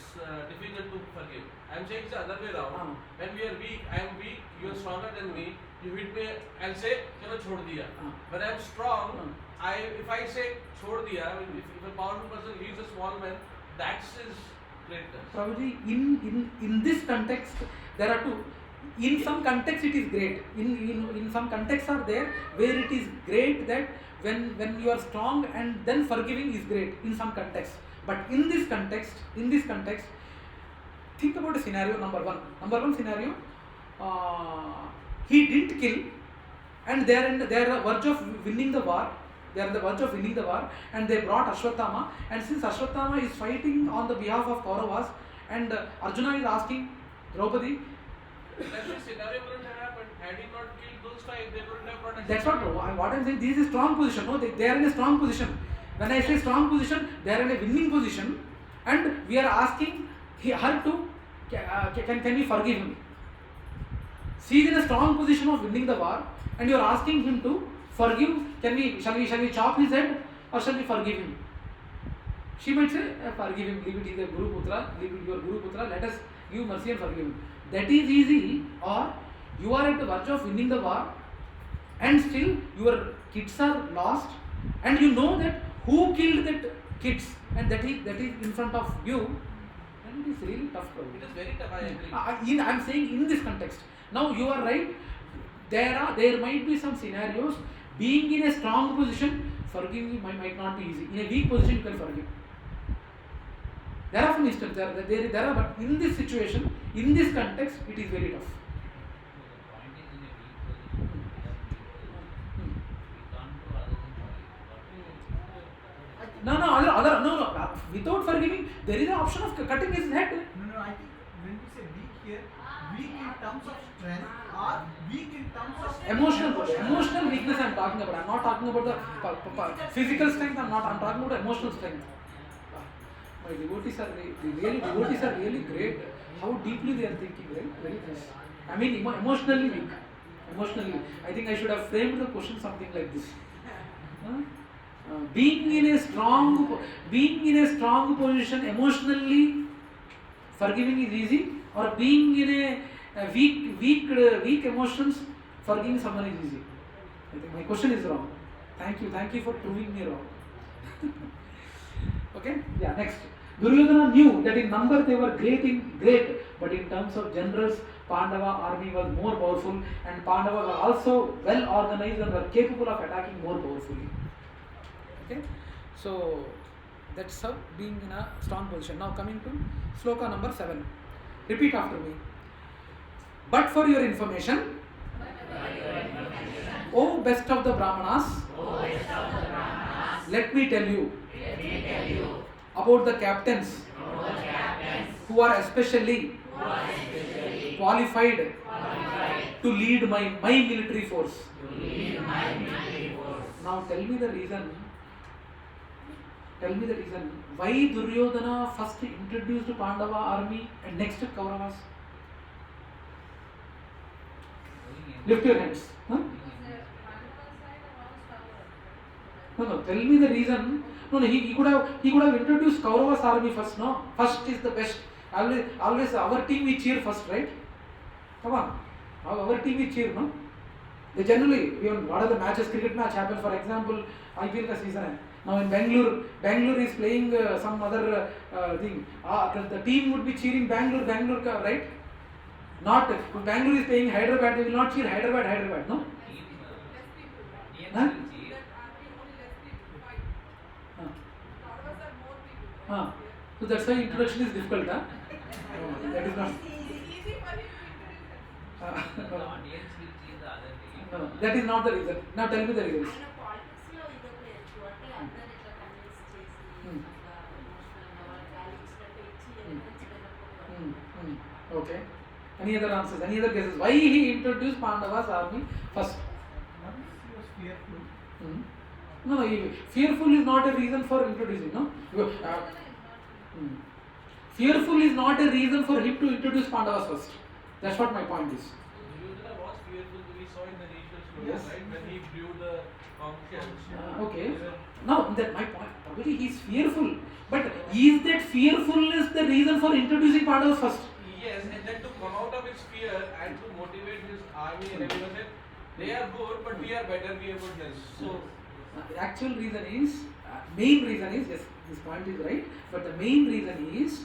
difficult to forgive. I am saying it's the other way around. When we are weak, I am weak, you are stronger than me. You hit me, I'll say, "Chalo, chhod diya." When I am strong, if I say chhod diya, if a powerful person leaves a small man, that's his greatness. Probably in this context, there are two. In some context it is great. In some contexts are there where it is great that when you are strong and then forgiving is great in some context. But in this context, think about a scenario. Number one scenario, he didn't kill, and they are on the verge of winning the war. And they brought Ashwatthama. And since Ashwatthama is fighting on the behalf of Kauravas, and Arjuna is asking Draupadi. That scenario wouldn't have happened. Had he not killed those five, they wouldn't have brought. That's what I'm saying. This is a strong position. No, they are in a strong position. When I say strong position, they are in a winning position, and we are asking her to can we forgive him? She is in a strong position of winning the war, and you are asking him to forgive. Shall we chop his head, or shall we forgive him? She might say, forgive him, leave it, he's a Guru Putra, leave it, your Guru Putra, let us give mercy and forgive him. That is easy. Or you are at the verge of winning the war, and still your kids are lost, and you know that who killed that kids, and that is in front of you, then it is really tough. It is very tough, I agree. I am saying in this context. Now you are right. There might be some scenarios. Being in a strong position, forgiving might not be easy. In a weak position, you can forgive. There are some instances, there are, but in this situation, in this context, it is very tough. No. Without forgiving, there is an option of cutting his head. No. I think when we say weak here, weak in terms of strength or weak in terms of Emotional weakness I am talking about. I am not talking about the physical strength. I am talking about emotional strength. My devotees are really great. How deeply they are thinking, right? Very nice. I mean, emotionally weak. I think I should have framed the question something like this. Being in a strong position emotionally, forgiving is easy, or being in a weak emotions, forgiving someone is easy. I think my question is wrong. Thank you for proving me wrong. Okay, yeah, next. Duryodhana knew that in number they were great, but in terms of generals, Pandava army was more powerful, and Pandava were also well organized and were capable of attacking more powerfully. Okay, so that's how being in a strong position. Now coming to sloka number 7. Repeat after me. But for your information, O best of the Brahmanas, let me tell you about the captains who are especially qualified to lead my military force. Now tell me the reason why Duryodhana first introduced Pandava army and next Kauravas. Lift your hands. Huh? No. Tell me the reason. No. He could have introduced Kauravas army first. No. First is the best. Always our team we cheer first, right? Come on. Our team we cheer, no? They generally, even what are the matches? Cricket match happens. For example, IPL ka season. Now in Bangalore is playing some other thing. The team would be cheering Bangalore, right? Not if Bangalore is playing Hyderabad, they will not cheer Hyderabad, no? Huh? So that's why introduction is difficult, huh? That is not. No, that is not the reason. Now tell me the reasons. Okay. Any other answers? Any other guesses? Why he introduced Pandava's army first? He was fearful. No, fearful is not a reason for introducing. No. Fearful is not a reason for him to introduce Pandavas first. That's what my point is. Duryodhana was fearful. We saw in the regional stories, Yes. right? When he blew the conch shells. Okay. Now that my point. Probably he is fearful, but is that fearfulness the reason for introducing Pandavas first? Yes, and then to come out of his fear and to motivate his army and everyone said, they are good, but we are better, we are goodness. So, the actual reason is, main reason is, yes, this point is right, but the main reason is,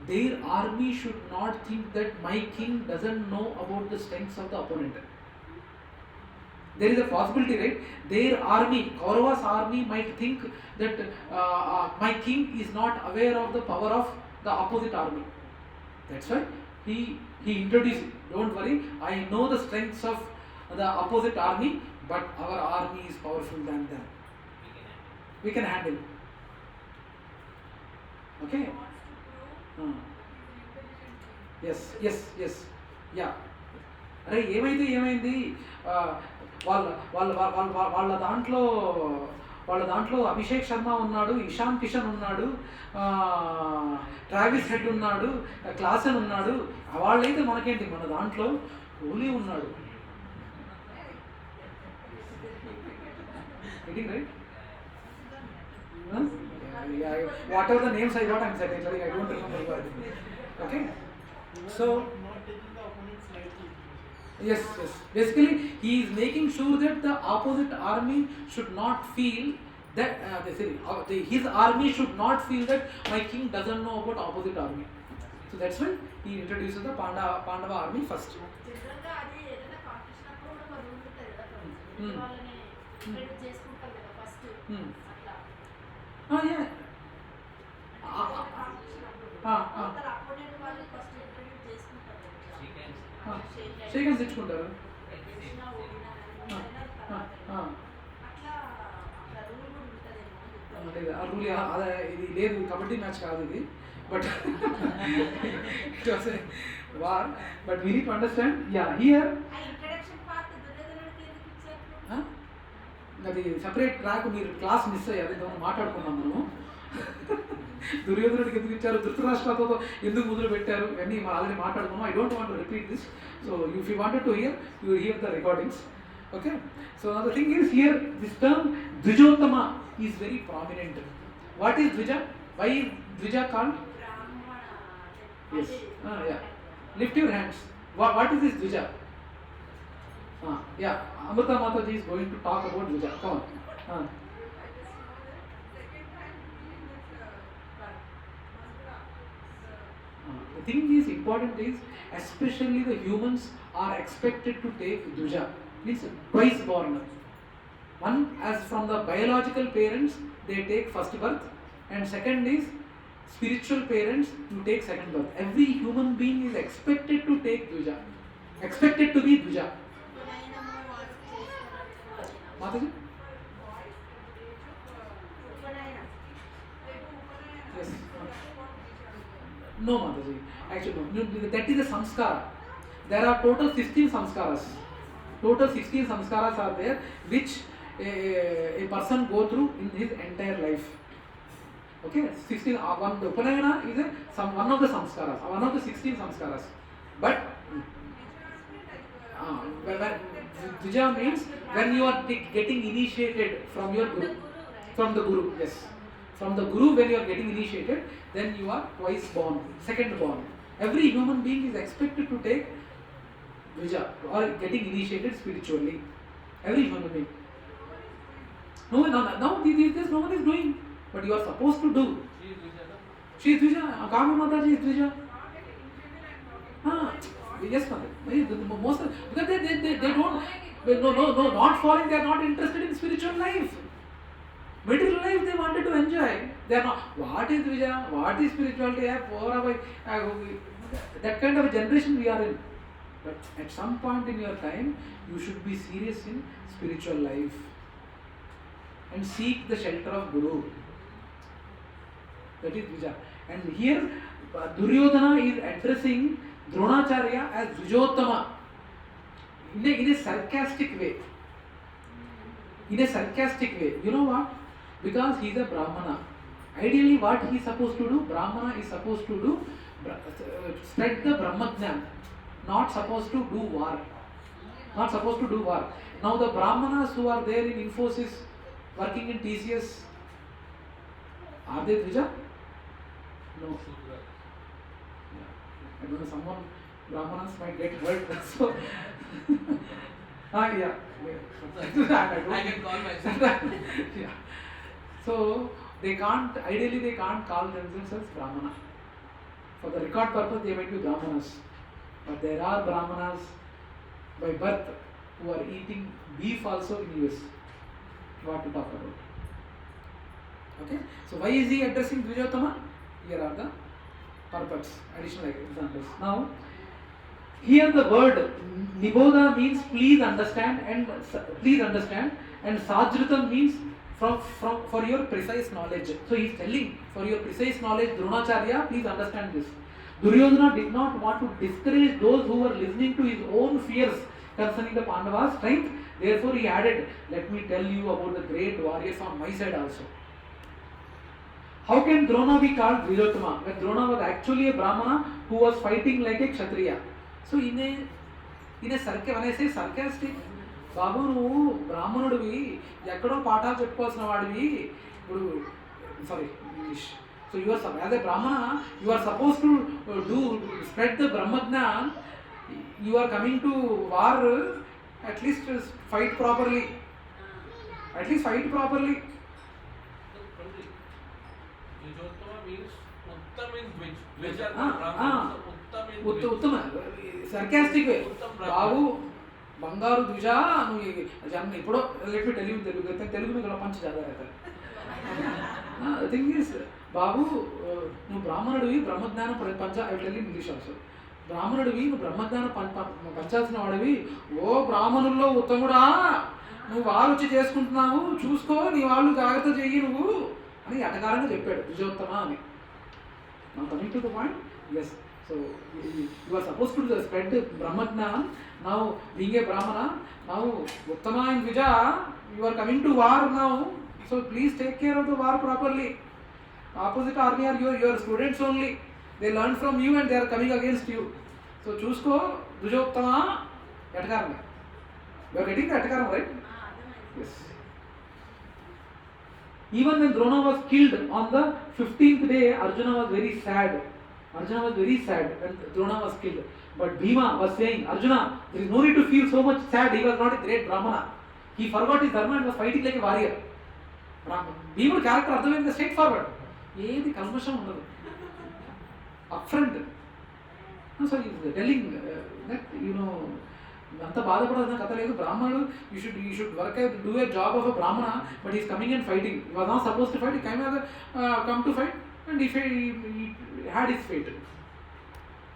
their army should not think that my king doesn't know about the strengths of the opponent. There is a possibility, right? Their army, Kauravas army might think that my king is not aware of the power of the opposite army. That's why he introduced it. Don't worry, I know the strengths of the opposite army, but our army is powerful than them. We can handle. Okay? Yes. Yeah. అరే ఏమైంది వాళ్ళ దాంట్లో అభిషేక్ శర్మ ఉన్నాడు, ఇషాన్ కిషన్ ఉన్నాడు, Travis head ఉన్నాడు, Klaasen ఉన్నాడు. వాళ్ళైతే మనకేంటి, మన దాంట్లో Holy unnadu. Getting right? Huh? Yeah, whatever the names I got, I'm saying, like, I don't remember the word. Okay? So, not taking the opponents lightly. yes. Basically, he is making sure that the opposite army should not feel that his army should not feel that my king doesn't know about opposite army. So that's why he introduces the Pandava army first. జనరల్గా అది ఏదైనా competition అప్పుడు కూడా ఒక rule ఉంటుంది కదా వాళ్ళని introduce చేసుకుంటాం కదా ఫస్ట్ అట్లా Yeah. అపోనెంట్ వాళ్ళు ఫస్ట్ ఇంట్రడ్యూస్ చేసుకుంటారు షేక్ హ్యాండ్స్ తెచ్చుకుంటారు. గెలిచినా ఓడినా అట్లా అట్లా రూల్ కూడా ఉంటుందేమో ఆ రూల్ ఇది లేదు, కబడ్డీ మ్యాచ్ కాదు ఇది, but it was a war. But we need to understand here ఆ ఇంట్రడక్షన్ పార్ట్ దుర్యోధనుడికి ఎందుకు ఇచ్చారు? అది సపరేట్ ట్రాక్, మీరు క్లాస్ మిస్ అయ్యారు, ఇంతకుముందు మాట్లాడుకున్నాం మనము. దుర్యోధనుడికి ఎందుకు ఇచ్చారు, ధృతరాష్ట్రతో ఎందుకు మొదలు పెట్టారు, ఇవన్నీ ఆల్రెడీ మాట్లాడుకున్నాం. I don't want to repeat this. So if you wanted to hear, you here the recordings. Okay, so the thing is here, this term Dvijottama is very prominent. What is Dvija? Why is Dvija called? Yes. Yeah. Lift your hands. What is this Dvija? Yeah. Amrita Mataji is going to talk about Dvija. Come on. I just know that second time feeling that The thing is important is, especially the humans are expected to take Dvija. Means twice born. One, as from the biological parents, they take first birth, and second is spiritual parents, you take second birth. Every human being is expected to take Dvija, expected to be Dvija. Mataji? Yes. No, Mataji. Actually, no. That is a samskara. There are total 16 samskaras. Total 16 samskaras are there, which a person go through in his entire life. Okay, 16. One the Upanayana is one of the samskaras, one of the 16 samskaras. But Dvija means when you are getting initiated from your guru, from the guru. Yes, from the guru when you are getting initiated, then you are twice born, second born. Every human being is expected to take Dvija or getting initiated spiritually. Every human being. No, these days no one is doing, but you are supposed to do. She is Dvija. Kama Mataji is Dvija. Yes, Mother. Most because they don't. No, not following. They are not interested in spiritual life. Material life they wanted to enjoy. They are not. What is Dvija? What is spirituality? That kind of a generation we are in. But at some point in your time, you should be serious in spiritual life and seek the shelter of Guru. That is Dvija. And here, Duryodhana is addressing Dronacharya as Dvijottama in a sarcastic way. In a sarcastic way. You know what? Because he is a Brahmana. Ideally, what he is supposed to do? Brahmana is supposed to do spread the Brahmajnana. Not supposed to do war. Not supposed to do war. Now the Brahmanas who are there in Infosys, working in TCS, are they Dvija? No. Yeah. I don't know, someone, Brahmanas might get hurt. So, yeah. I can call myself. Yeah. So, ideally they can't call themselves as Brahmana. For the record purpose, they might be Brahmanas. But there are Brahmanas by birth who are eating beef also in US. What to talk about? Okay. So why is he addressing Dvijottama? Here are the purports, additional examples. Now, here the word Niboda means please understand, and Sajritam means for your precise knowledge. So he is telling, for your precise knowledge, Dronacharya, please understand this. Duryodhana did not want to discourage those who were listening to his own fears concerning the Pandavas' strength. Therefore, he added, let me tell you about the great warriors on my side also. How can Drona be called Dvijottama when Drona was actually a Brahmana who was fighting like a Kshatriya? So, in a when I say sarcastic, బాబు నువ్వు బ్రాహ్మణుడివి, ఎక్కడో పాఠాలు చెప్పుకోవాల్సిన వాడివి, ఇప్పుడు sorry English. So you are as a Brahmana, you are supposed to spread the Brahmajnan. You are coming to war, at least fight properly. At least fight properly. Dvijottama means Uttam means which? Which are the Brahmanas? Uttam means which? Uttama, sarcastic way. బాబు బంగారు ధ్వజ నువ్వు జన్మ ఇప్పుడు let me tell you Telugu మీద పంచ చదివారు. Thing is బాబు నువ్వు బ్రాహ్మణుడివి, బ్రహ్మజ్ఞానం పంచ I tell in English also. బ్రాహ్మణుడివి, నువ్వు బ్రహ్మజ్ఞానం పంచాల్సిన వాడివి. ఓ బ్రాహ్మణుల్లో ఉత్తముడా, నువ్వు వాళ్ళు వచ్చి చేసుకుంటున్నావు, చూసుకో, నీ వాళ్ళు జాగ్రత్త చెయ్యి నువ్వు అని అటకారంగా చెప్పాడు ద్విజోత్తమ అని. నా coming to the point, yes. So you are suppose to spread బ్రహ్మజ్ఞానం. Now being a Brahmana, now ఉత్తమ ఇన్ ద్విజ, you are coming to war now. So please take care of the war properly. Opposite army are your students only. They learn from you and they are coming against you. So చూసుకో ద్విజోత్తమ ఎటకారంగా. You are getting the ఎటకారం, right? Yes. Even when Drona was killed on the 15th day, Arjuna was very sad. Arjuna was very sad when Drona was killed. But Bhima was saying, Arjuna, there is no need to feel so much sad. He was not a great Brahmana. He forgot his dharma and was fighting like a warrior. భీముడు character అర్థమైంది, straight forward, ఏది కల్మషం ఉండదు, upfront. So is telling that you know అంత బాధపడాల్సిన కథ లేదు. బ్రాహ్మణుడు you should work do a job of a Brahmana, but is coming and fighting. He was not supposed to fight, he came as come to fight and he had his fate.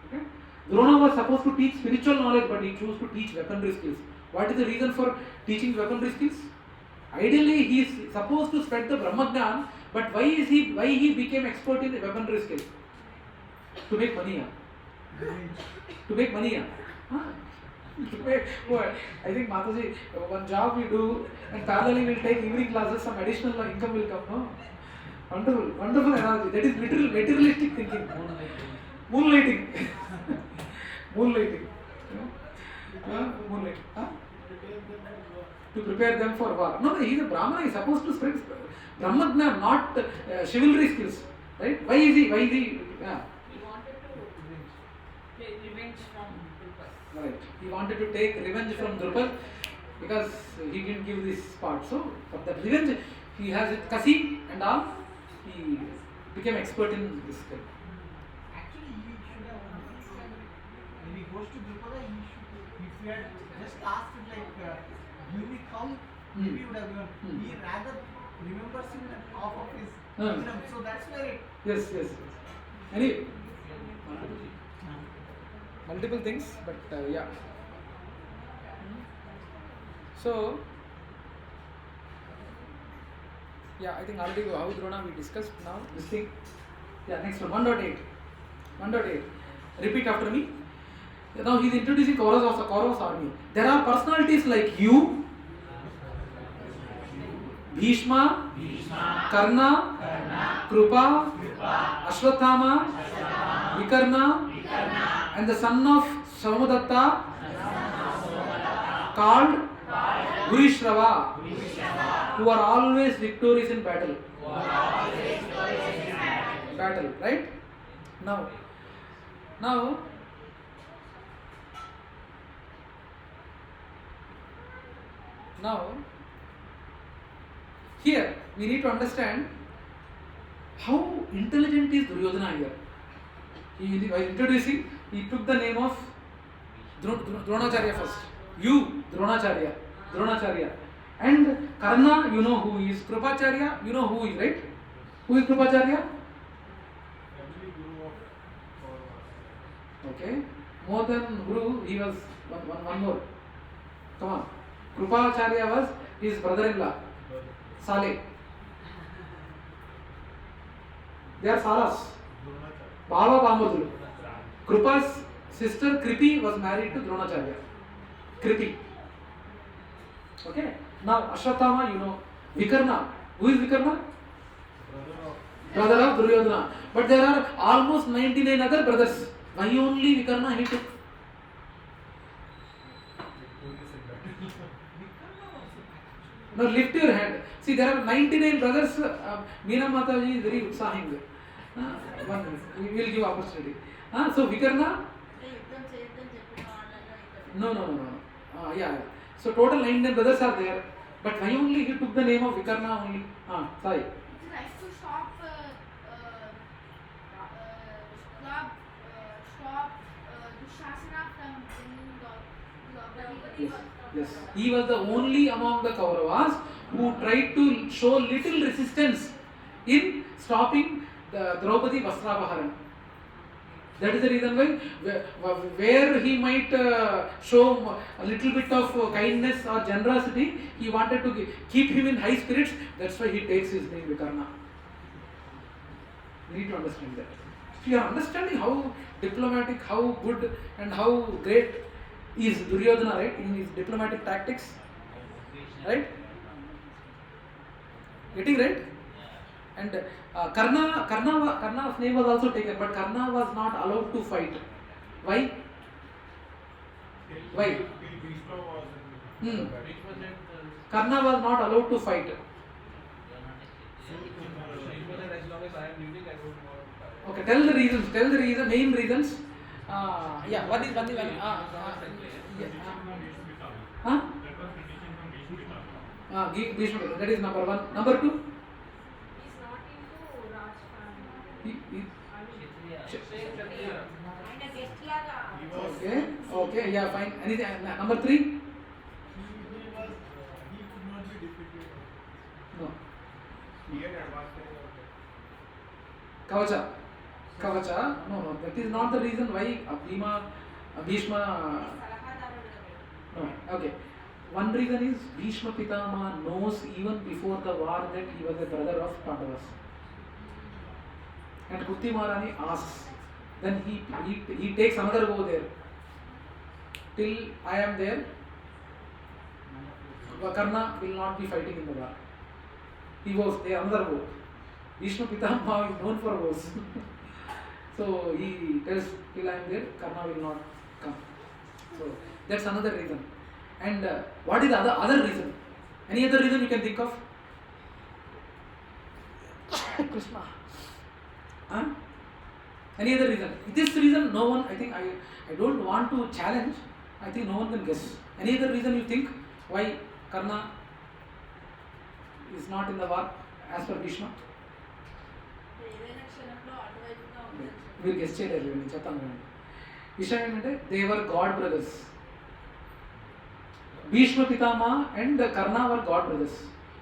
Okay? Drona was supposed to teach spiritual knowledge, but he chose to teach weaponry skills. What is the reason for teaching weaponry skills? Ideally, he is supposed to spread the Brahmajnan, but why he became expert in the weaponry skill? To make money. To make money. I think Mataji, one job we do and parallelly we'll take evening classes, some additional income will come. No? Wonderful analogy. That is literal materialistic thinking. Moonlighting. Moonlighting. Moonlighting. To prepare them for war. No, he is a Brahmana, he is supposed to spread Brahmajnan, not chivalry skills. Right? Why is he? Yeah. He wanted to take revenge from Drupal. Right. He wanted to take revenge from Drupal because he didn't give this part. So, for that revenge, he has it, Kasi and all, he became expert in this skill. Actually, he should have, when he goes to Drupal, if he had just asked it like, give me count, maybe he would have given. He rather remembers him half of his kingdom. So that's where it. Yes. Anyway, multiple things, but yeah. So, yeah, I think already how Drona we discussed now. This thing. Yeah, next one, 1.8. 1.8. Repeat after me. Now he is introducing Kauravas army. There are personalities like you, Bhishma, Karna, Krupa, Ashwathama, Vikarna, and the son of Somadatta, called Gurishrava, who are always victorious in battle. Right? Now, here we need to understand how intelligent is Duryodhana here. While introducing, he took the name of Dronacharya first. You, Dronacharya. And Karna, you know who is. Krupacharya, you know who is, right? Who is Krupacharya? Okay. More than Guru, he was one more. Come on. Krupacharya was his brother-in-law, Saleh. They are Salas. Bhava Bamodulu. Krupa's sister Kripi was married to Dronacharya. Kripi. Okay. Now Ashwathama, you know. Vikarna. Who is Vikarna? Brother of Duryodhana. But there are almost 99 other brothers. Why only Vikarna he took? No, lift your hand. See, there are 99 brothers. Meena Mataji is very utsahing. 1 minute. We will give opportunity. So Vikarna? యుద్ధం చేయొద్దని చెప్పిన వాళ్ళలో ఇక్కడ No. Yeah. So total 99 brothers are there. But why only he took the name of Vikarna only? Sorry. It's like to stop Dushasana from bringing Draupadi. Yes. He was the only among the Kauravas who tried to show little resistance in stopping the Draupadi Vastrapaharan. That is the reason why where he might show a little bit of kindness or generosity, he wanted to keep him in high spirits. That's why he takes his name Vikarna. You need to understand that. So you are understanding how diplomatic, how good and how great is Duryodhana, right, in his diplomatic tactics, right? Getting right? And Karna's name was also taken, but Karna was not allowed to fight. Why? Why? Karna was not allowed to fight. As I am living, I don't want. Okay, tell the reasons. Tell the reason, main reasons. Yeah, what is one? Bhishma. That is number one. Number two. He's not into Raj family. ఆయన guest లాగా Okay, yeah, fine. Anything? Number three. He could not be defeated. No. He had advanced. Kavacha. No. That is not the reason why Bhishma. No. Okay. One reason is Bhishma Pitama knows even before the war that he was a brother of Pandavas. And Kutti Maharani asks. Then he takes another vow there. Till I am there, Karna will not be fighting in the war. He vows there another vow. Bhishma Pitama is known for vows. So he tells, till I am there, Karna will not come. So that's another reason. And what is the other reason? Any other reason you can think of? Krishna. Any other reason? This reason, no one, I think, I don't want to challenge. I think no one can guess. Any other reason you think why Karna is not in the war as per Bhishma? ఏదైనా క్షణంలో అటువైపుగా ఉండొచ్చు. మీరు guest చేయలేదు నేను చెప్తాను కానీ విషయం ఏంటంటే they were God brothers. Bhishma Pitama and Karna were god brothers.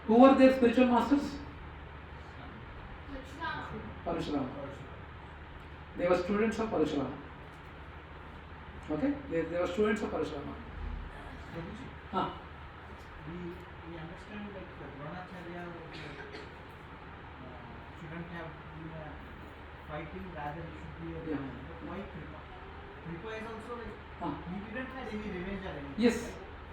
Who were their spiritual masters? Parashurama. They were students of Parashurama. Okay? They were students of Parashurama. We understand like Dronacharya shouldn't have been fighting, rather he should be a why Kripa? Kripa is also like he didn't have any revenge or anything. Yes.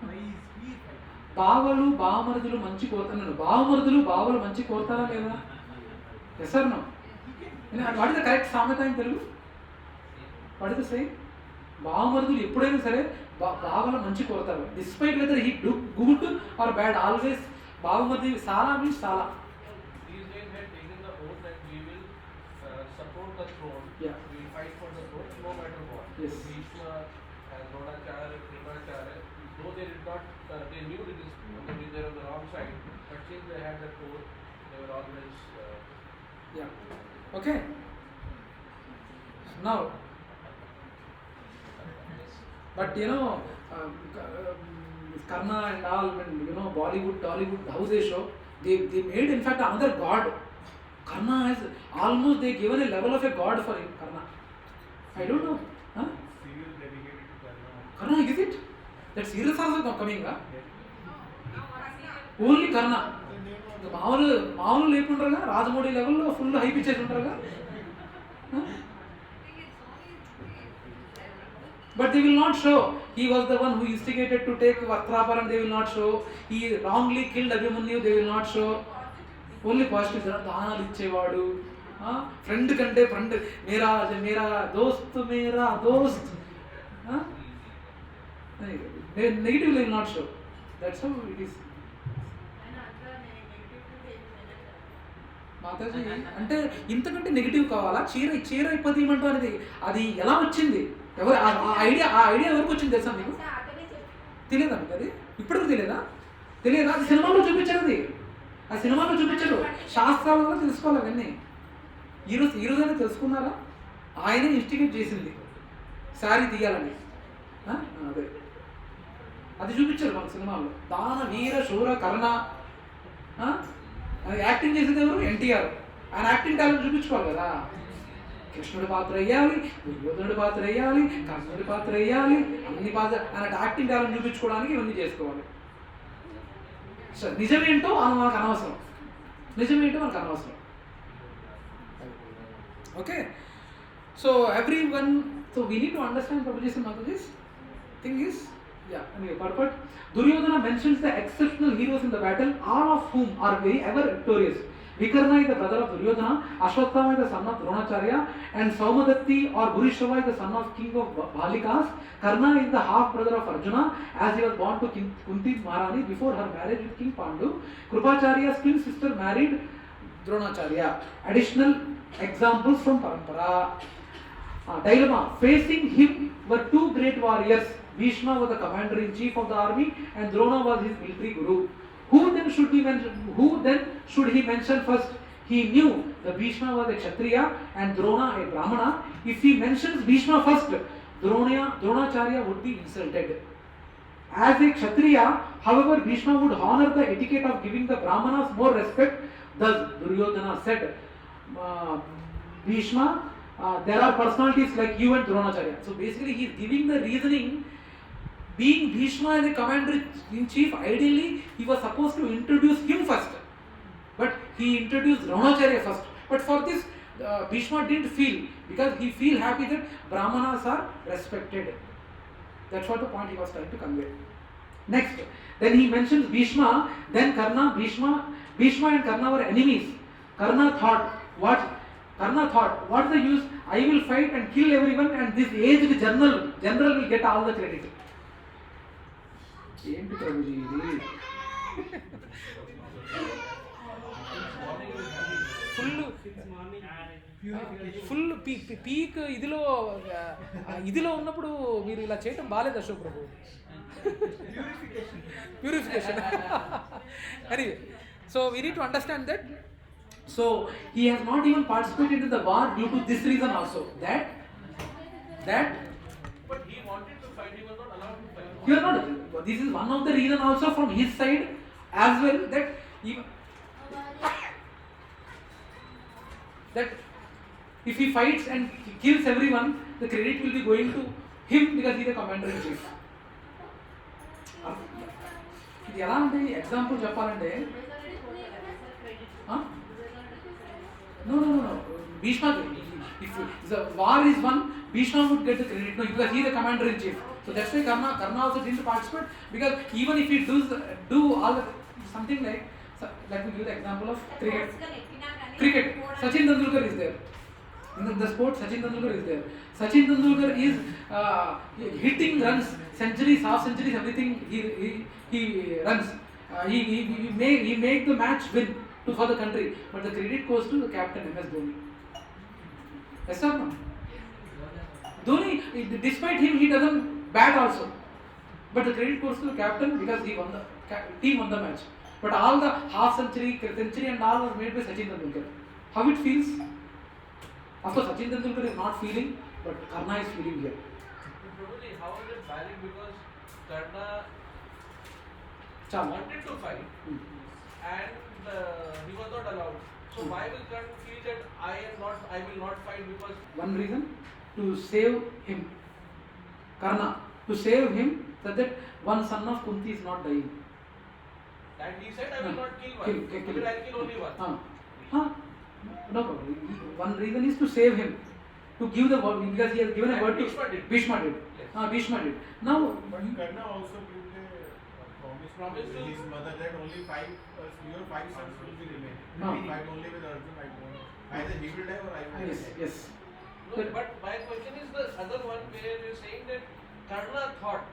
Why is he fighting? బావలు బావమరుదులు మంచి కోరుతున్నాను. బావమరుదులు బావలు మంచి కోరుతారా లేదా? Yes sir no. What is the correct సామెత in Telugu? What is the same? బావమరుదులు ఎప్పుడైనా సరే బావల మంచి కోరుతారు. Despite whether he do good or bad, always బావమరుది సాలా మీన్స్ సాలా. These days had taken the oath that we will support the throne. Yeah. We will fight for the throne no matter what. Yes. Bhishma and Dronacharya, Kripacharya, though they did not, they knew it is they were on the wrong side, but since they had that oath, they were always. Yeah. Okay. Now, but Karna and all, and Bollywood, Tollywood, how they show, they made in fact another god. Karna has almost they given a level of a god for him. Karna, I don't know. Serial dedicated to Karna. Karna, is it? That serials also coming, only Karna. మామూలు లేకుంటారుగా రాజమౌళి లెవెల్లో full hype ఇచ్చేసి ఉంటారుగా. But they will not show he was the one who instigated to take Vastraparan. They will not show he wrongly killed Abhimanyu. They will not show. Only positive. దానాలు ఇచ్చేవాడు, friend కంటే friend, మేరా దోస్త్. Negative will not show. That's how it is. ఆయన మాతాజీ అంటే ఇంతకంటే negative కావాలా? చీర ఇప్పదీయమంటూ అనేది అది ఎలా వచ్చింది? ఎవరు ఆ ఐడియా ఎవరికి వచ్చింది తెలుసా మీకు? తెలియదా మీకు అది? ఇప్పటికి తెలియదా? అది సినిమాలో చూపించారు. అది ఆ సినిమాలో చూపించారు. శాస్త్రాలలో తెలుసుకోవాలి అవన్నీ. ఈరోజైనా తెలుసుకున్నారా? ఆయనే ఇన్స్టిగేట్ చేసింది శారీ తీయాలని. అదే అది చూపించారు మన సినిమాలో. దాన వీర శూర కర్ణ. యాక్టింగ్ చేసేది ఎవరు? ఎన్టీఆర్. ఆయన యాక్టింగ్ టాలెంట్ చూపించుకోవాలి కదా. కృష్ణుడి పాత్ర వేయాలి, దుర్యోధనుడి పాత్ర వేయాలి, కర్ణుడి పాత్ర వేయాలి, అన్ని పాత్ర ఆయన యాక్టింగ్ టాలెంట్ చూపించుకోవడానికి ఇవన్నీ చేసుకోవాలి. సో నిజమేంటో మనకు అనవసరం. Okay, so everyone, so we need to understand Prabhuji's and Mataji's thing is, anyway, purport. Duryodhana mentions the exceptional heroes in the battle, all of whom are very ever victorious. Vikarna is the brother of Duryodhana, Ashwatthama is the son of Dronacharya, and Saumadatti or Bhurishrava is the son of king of Bhalikas. Karna is the half brother of Arjuna, as he was born to Kunti Maharani before her marriage with King Pandu. Krupacharya's twin sister married Dronacharya. Additional examples from Parampara. Dilemma. Facing him were two great warriors. Bhishma was the commander-in-chief of the army and Drona was his military guru. Who then should he mention first? He knew that Bhishma was a Kshatriya and Drona a Brahmana. If he mentions Bhishma first, Dronacharya would be insulted. As a Kshatriya, however, Bhishma would honor the etiquette of giving the Brahmanas more respect. Thus, Duryodhana said, Bhishma, there are personalities like you and Dronacharya. So basically he is giving the reasoning. Being Bhishma as a commander-in-chief, ideally he was supposed to introduce him first. But he introduced Dronacharya first. But for this, Bhishma didn't feel, because he feel happy that Brahmanas are respected. That's what the point he was trying to convey. Next, then he mentions Bhishma, then Karna. Bhishma and Karna were enemies. Karna thought, what's the use? I will fight and kill everyone and this aged general will get all the credit. ఏంటి ప్రభుజీ ఇది? Full peak ఇదిలో ఉన్నప్పుడు మీరు ఇలా చేయటం బాలేదు అశోక్ ప్రభు. Purification. Anyway, so we need to understand that. So he has not even participated in the war due to this reason also, that But he wanted to fight, he was not allowed to fight. you are not. This is one of the reason also from his side as well, that if he fights and kills everyone, the credit will be going to him because he is the commander in chief. ఇది ఎలా అంటే example చెప్పాలంటే, no, Bhishma, if the war is won, Bhishma would get the credit, no, because he is the commander in chief. So that's why Karna also didn't participate, because even if he do all the, something like, let me give the example of cricket. Sachin Tendulkar is there. In the sport, Sachin Tendulkar is there. Sachin Tendulkar is hitting runs, centuries, half centuries, everything he runs. He make the match win for the country, but the credit goes to the captain MS Dhoni. Yes or no? Dhoni, despite him, he doesn't bat also, but the credit goes to the captain because he won the team won the match. But all the half century and all was made by Sachin Tendulkar. How it feels? Of course, Sachin Tendulkar is not feeling, but Karna is feeling here. Probably, how is it valid? Because Karna wanted to fight and he was not allowed. So why will Karna feel that I will not fight because one reason, to save him. Karna, to save him, so that one son of Kunti is not dying. And he said, I will not kill one. I will kill only one. No problem. One reason is to save him, to give the word, because he has given a word to Bhishma did. Yes. Bhishma did. Now, but Karna also gave a promise to his mother that only your five sons will be remain. Fight only with Arjun. Either he will die or I will die. Yes. No, but my question is the other one where you are saying that Karna thought.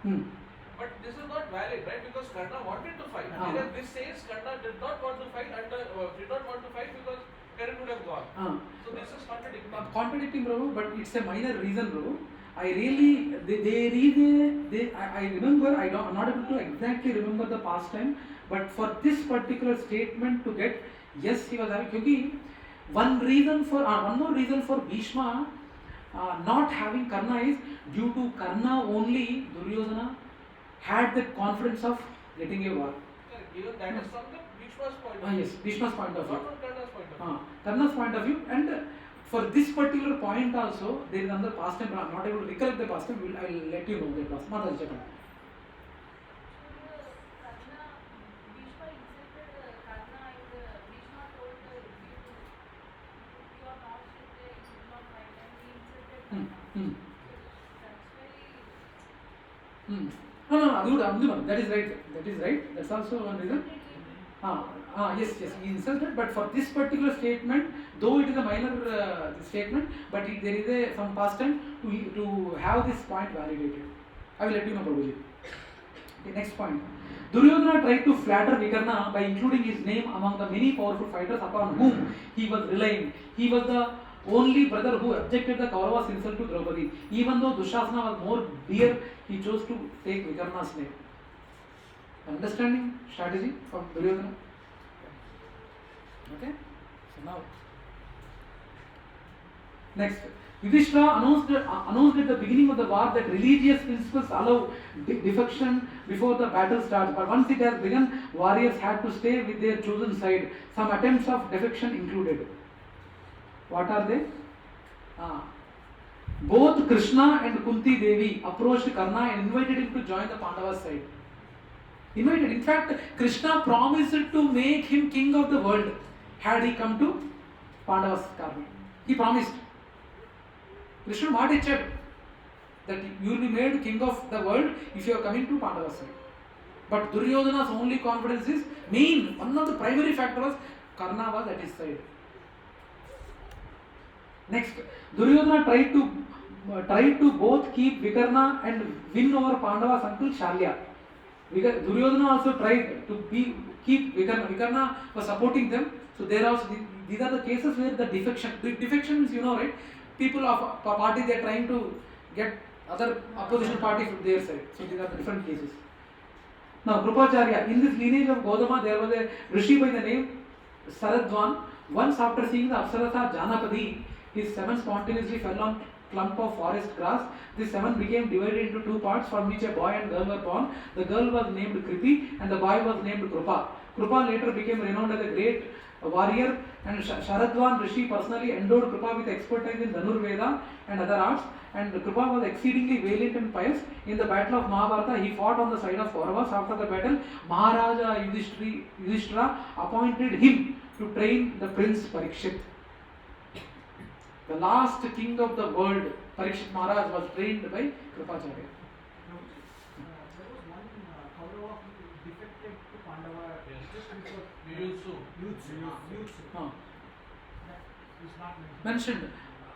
But this is not valid, right? Because Karna wanted to fight. Whereas this says Karna did not want to fight because credit would have gone. So this is contradicting. Contradicting, bro, but it's a minor reason, bro. I really, I remember, I'm not able to exactly remember the past time, but for this particular statement to get, yes, he was having, because one more reason for Bhishma not having Karna is due to Karna only Duryodhana had the confidence of getting a war. Even that is from the Bhishma's point of view. Yes, Bhishma's point of view. Not from Karna's point of view. Karna's point of view, and for this particular point also, there is another past time, I'm not able to recollect the past time, I will let you know the past. Mataji, Japan. Bhishma insulted Karna and Bhishma told you are not shifted, you should not fight, and he insulted Karna. That's very. No, that is right. That's also one reason. Yes, he insulted, but for this particular statement, though it is a minor statement, but there is some past time to have this point validated. I will let you know probably. Okay, next point. Duryodhana tried to flatter Vikarna by including his name among the many powerful fighters upon whom he was relying. He was the only brother who objected the Kauravas' insult to Draupadi. Even though Dushasana was more dear, he chose to take Vikarna's name. Understanding strategy of Duryodhana? Okay? So now, next. Yudhishthira announced at the beginning of the war that religious principles allow defection before the battle starts. But once it has begun, warriors had to stay with their chosen side. Some attempts of defection included. What are they? Both Krishna and Kunti Devi approached Karna and invited him to join the Pandavas' side. Invited. In fact, Krishna promised to make him king of the world had he come to Pandavas' army. He promised. Krishna what he said that you will be made king of the world if you are coming to Pandavas' side. But Duryodhana's only confidence is one of the primary factors was Karna was at his side. Next, Duryodhana tried to both keep Vikarna and win over Pandavas until Shalya. Duryodhana also tried to keep Vikarna. Vikarna was supporting them. So there are these are the cases where the defection is, right? People of a party, they are trying to get other opposition party from their side. So these are the different cases. Now Krupacharya, in this lineage of Gautama, there was a rishi by the name Saradvan. Once after seeing the Apsarasa Janapadi, his semen spontaneously fell on clump of forest grass. This semen became divided into two parts from which a boy and girl were born. The girl was named Kripi and the boy was named Krupa. Krupa later became renowned as a great warrior, and Sharadvan Rishi personally endowed Krupa with expertise in Dhanurveda and other arts, and Krupa was exceedingly valiant and pious. In the battle of Mahabharata, he fought on the side of Kauravas. After the battle, Maharaja Yudhishthira appointed him to train the prince Parikshit. The last king of the world, Parikshit Maharaj, was trained by Krupacharya. There was one Kaurava who defected to Pandava just before Yuyutsu. That is not Mentioned.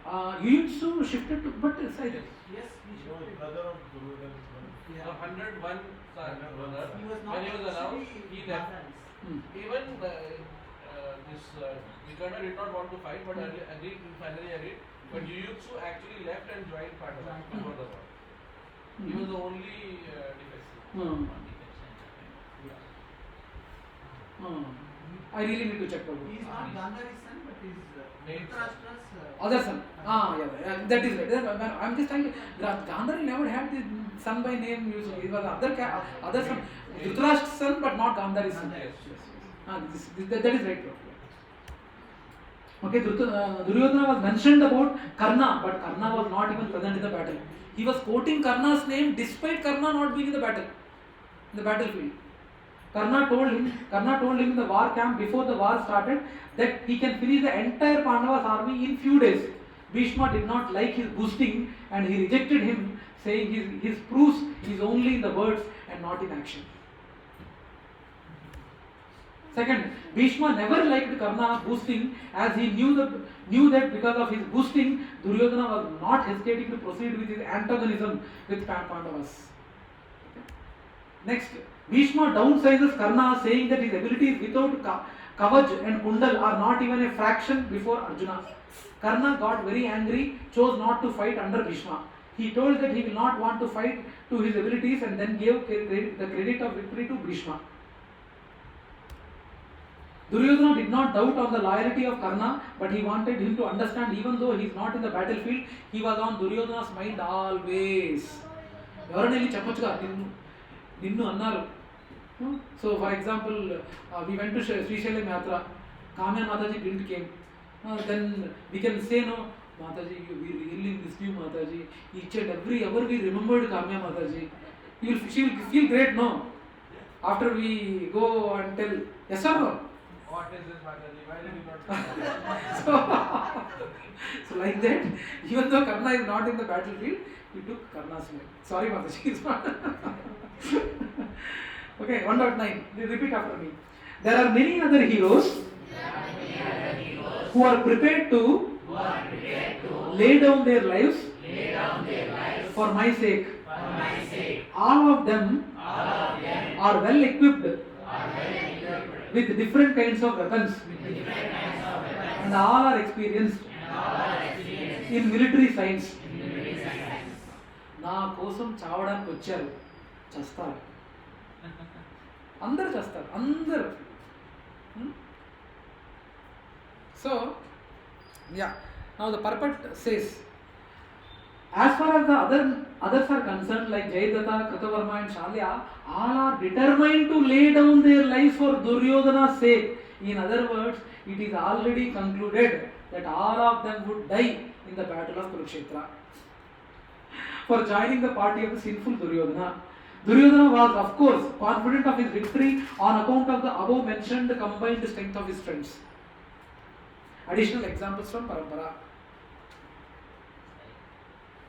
Yuyutsu shifted to, but silent. Yes, he He was shifted. brother of Duryodhana. The 101 son, brother, He was not when he was announced, actually he left. balanced. Even Vikarna did not want to fight, but finally agreed. But Yuyutsu actually left and joined Pandava before the war. He was the only defective. I really need to check about He is not Gandhari's son, but he is Main Dhritarashtra's other son. That is right. I'm just trying to. Gandhari never had the son by name usually. It was other son. Dhritarashtra's son, but not Gandhari's son. That is right. Okay, Duryodhana was mentioned about Karna, but Karna was not even present in the battle. He was quoting Karna's name despite Karna not being in the battlefield. Karna told him in the war camp before the war started that he can finish the entire Pandavas army in few days. Bhishma did not like his boasting and he rejected him, saying his proofs is only in the words and not in action. Second, Bhishma never liked Karna boasting, as he knew that because of his boasting, Duryodhana was not hesitating to proceed with his antagonism with Pandavas. Next, Bhishma downsizes Karna, saying that his ability is without Kavaj and Kundal are not even a fraction before Arjuna. Karna got very angry, chose not to fight under Bhishma. He told that he will not want to fight to his abilities and then gave the credit of victory to Bhishma. Duryodhana did not doubt on the loyalty of Karna, but he wanted him to understand even though he is not in the battlefield, he was on Duryodhana's mind always. ఎవరనెళ్ళి చెప్పొచ్చుగా నిన్ను అన్నారు. So for example, we went to Srisailam Yatra, Kamya Mataji didn't came. Then we can say, no, Mataji, we really miss you, Mataji. Each and every hour we remembered Kamya Mataji. She will feel great, no? After we go and tell, yes or no? What is this, Mataji? Why did you not So like that, even though Karna is not in the battlefield, he took Karna's name. Sorry, Mataji, it's not. Okay, 1.9. Repeat after me. There are many other heroes who are prepared to lay down their lives for my sake. All of them are well equipped with different kinds of weapons and all are experienced in military science. నా కోసం చావడానికి వచ్చారు, చేస్తారు, అందరు చేస్తారు, అందరు. So, yeah. Now the purport says, as far as the others are concerned, like Jayadatta, Kritavarma and Shalya, all are determined to lay down their lives for Duryodhana's sake. In other words, it is already concluded that all of them would die in the battle of Kurukshetra for joining the party of the sinful Duryodhana. Duryodhana was, of course, confident of his victory on account of the above mentioned combined strength of his friends. Additional examples from Parampara.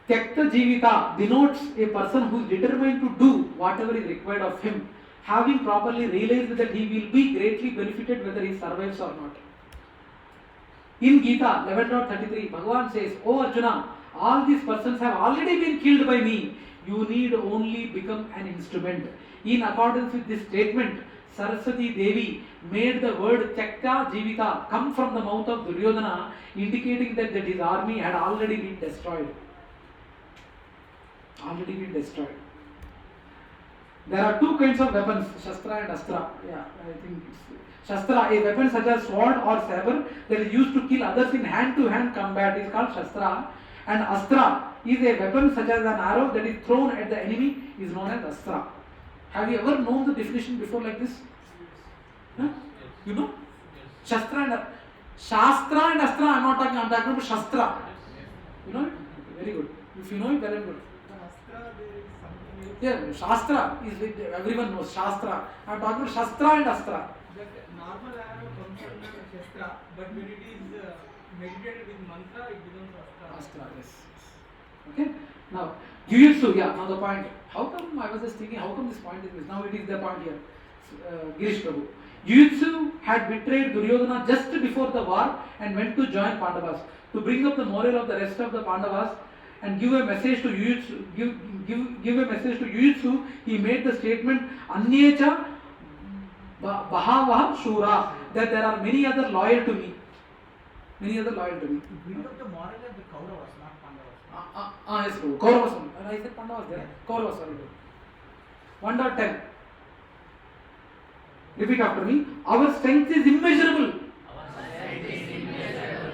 Tyakta Jivita denotes a person who is determined to do whatever is required of him, having properly realized that he will be greatly benefited whether he survives or not. In Gita 11.33, Bhagavan says, "O Arjuna, all these persons have already been killed by me. You need only become an instrument." In accordance with this statement, Saraswati Devi made the word Tyakta Jivita come from the mouth of Duryodhana, indicating that his army had already been destroyed. There are two kinds of weapons, Shastra and Astra. Yeah, I think it's Shastra, a weapon such as sword or saber that is used to kill others in hand-to-hand combat is called Shastra. And Astra is a weapon such as an arrow that is thrown at the enemy is known as Astra. Have you ever known the definition before like this? Huh? You know? Shastra and Astra, I'm not talking, I'm talking about Shastra. You know it? Very good. If you know it, very good. Yeah, Shastra is with everyone knows Shastra. I'm talking about Shastra and Astra. That normal arrow comes under Shastra, but when it is meditated with mantra, it becomes Astra. Astra, yes. Okay. Now, Jujutsu, yeah. Now the point. How come I was just thinking? How come this point is this? Now it is the point here. Girish Prabhu. Jujutsu had betrayed Duryodhana just before the war and went to join Pandavas to bring up the morale of the rest of the Pandavas and give a message to Jujutsu. Give a message to Jujutsu. He made the statement Anyecha Bahavaha Shura, that there are many other loyal to me. Many other loyal to me. To bring up the moral of the Kauravas, not Pandavas. Yes, Prabhu. Kauravas. I said Pandavas there. Kauravas, sorry. 1.10. Repeat after me. Our strength is immeasurable.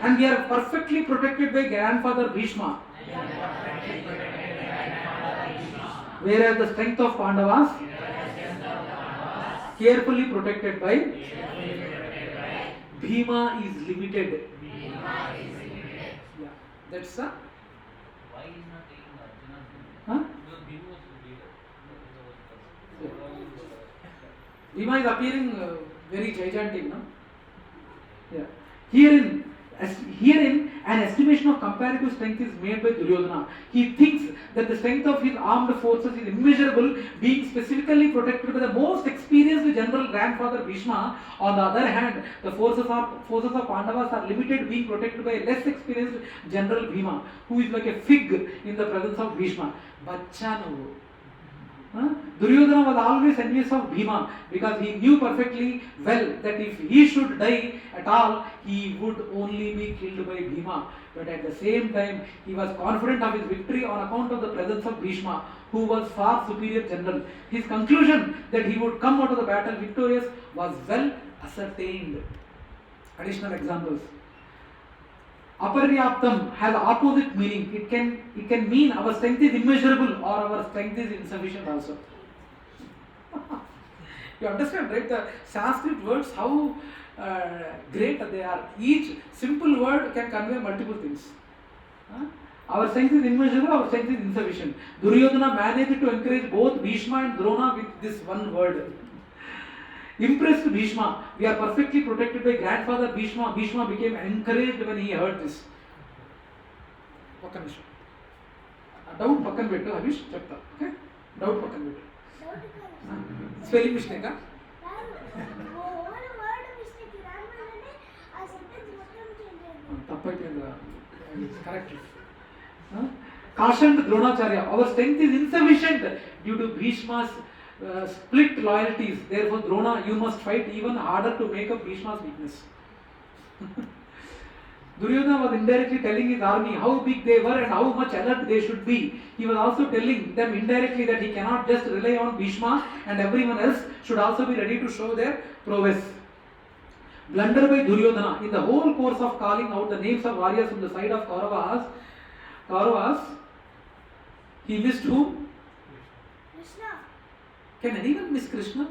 And we are perfectly protected by grandfather Bhishma. Whereas the strength of Pandavas carefully protected by Bhima is limited. Yeah, that's the. Why is not taking Arjuna's name? Huh? Because Bhima was the leader. Bhima is appearing very gigantic, no? Yeah. Herein, an estimation of comparative strength is made by Duryodhana. He thinks that the strength of his armed forces is immeasurable, being specifically protected by the most experienced general grandfather Bhishma. On the other hand, the forces of Pandavas are limited, being protected by a less experienced general Bhima, who is like a fig in the presence of Bhishma. Bachcha no. Duryodhana was always envious of Bhima because he knew perfectly well that if he should die at all, he would only be killed by Bhima. But at the same time, he was confident of his victory on account of the presence of Bhishma, who was far superior general. His conclusion that he would come out of the battle victorious was well ascertained. Additional examples. Aparyaptam has opposite meaning. It can mean our strength is immeasurable or our strength is insufficient also. You understand, right? The Sanskrit words, how great they are. Each simple word can convey multiple things. Our strength is immeasurable, our strength is insufficient. Duryodhana managed to encourage both Bhishma and Drona with this one word. Impressed Bhishma. We are perfectly protected by grandfather Bhishma. Bhishma became encouraged when he heard this. Doubt pakkan bettu, Havish, chapta. Okay? Doubt pakkan bettu. Spelling mistake, huh? It's correct. Cautioned Dronacharya, our strength is insufficient due to Bhishma's split loyalties. Therefore, Drona, you must fight even harder to make up Bhishma's weakness. Duryodhana was indirectly telling his army how big they were and how much alert they should be. He was also telling them indirectly that he cannot just rely on Bhishma and everyone else should also be ready to show their prowess. Blunder by Duryodhana. In the whole course of calling out the names of warriors from the side of Kauravas, he missed whom? Krishna. Can anyone miss Krishna?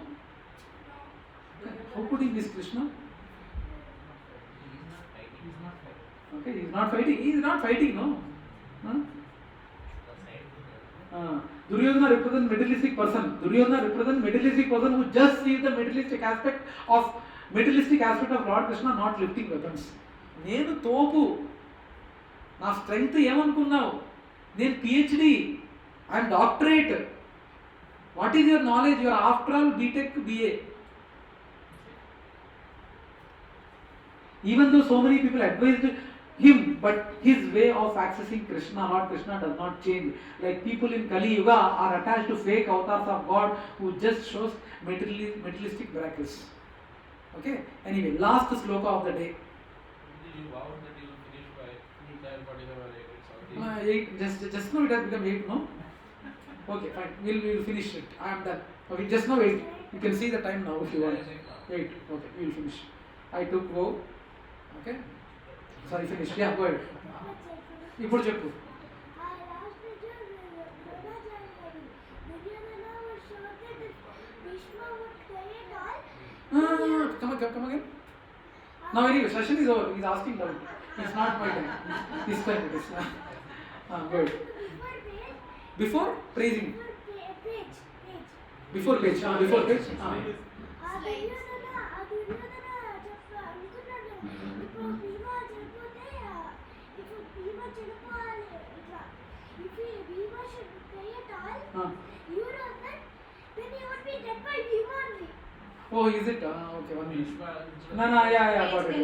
How could he miss Krishna? Okay, he is not fighting. He is not fighting, no. Duryodhana represents materialistic person. Duryodhana represents materialistic person who just sees the materialistic aspect of Lord Krishna not lifting weapons. నేను తోపు, నా strength ఏమనుకున్నావు? నేను PhD, I'm doctorate. What is your knowledge? Your after all BTech BA. Even though so many people advised him, but his way of accessing Krishna, Lord Krishna, does not change. Like people in Kali Yuga are attached to fake avatars of God who just shows materialistic miracles. Okay. Anyway, last sloka of the day. You vowed that you will finish by 10:47 or 8. 8. Just now it has become 8, no? Okay, fine. We'll finish it. I am done. Okay, just now 8. You can see the time now if you want. 8. Okay, we'll finish. I took vow. Okay. Sorry, finish. Yeah, go ahead. ఇప్పుడు చెప్పు. Come again. Now anyway, session is over. He's asking doubt. It's not my time. This time it is. Go ahead. Before praising. Before page. Before page. Oh, is it? Okay, 1 minute. No, yeah, got it.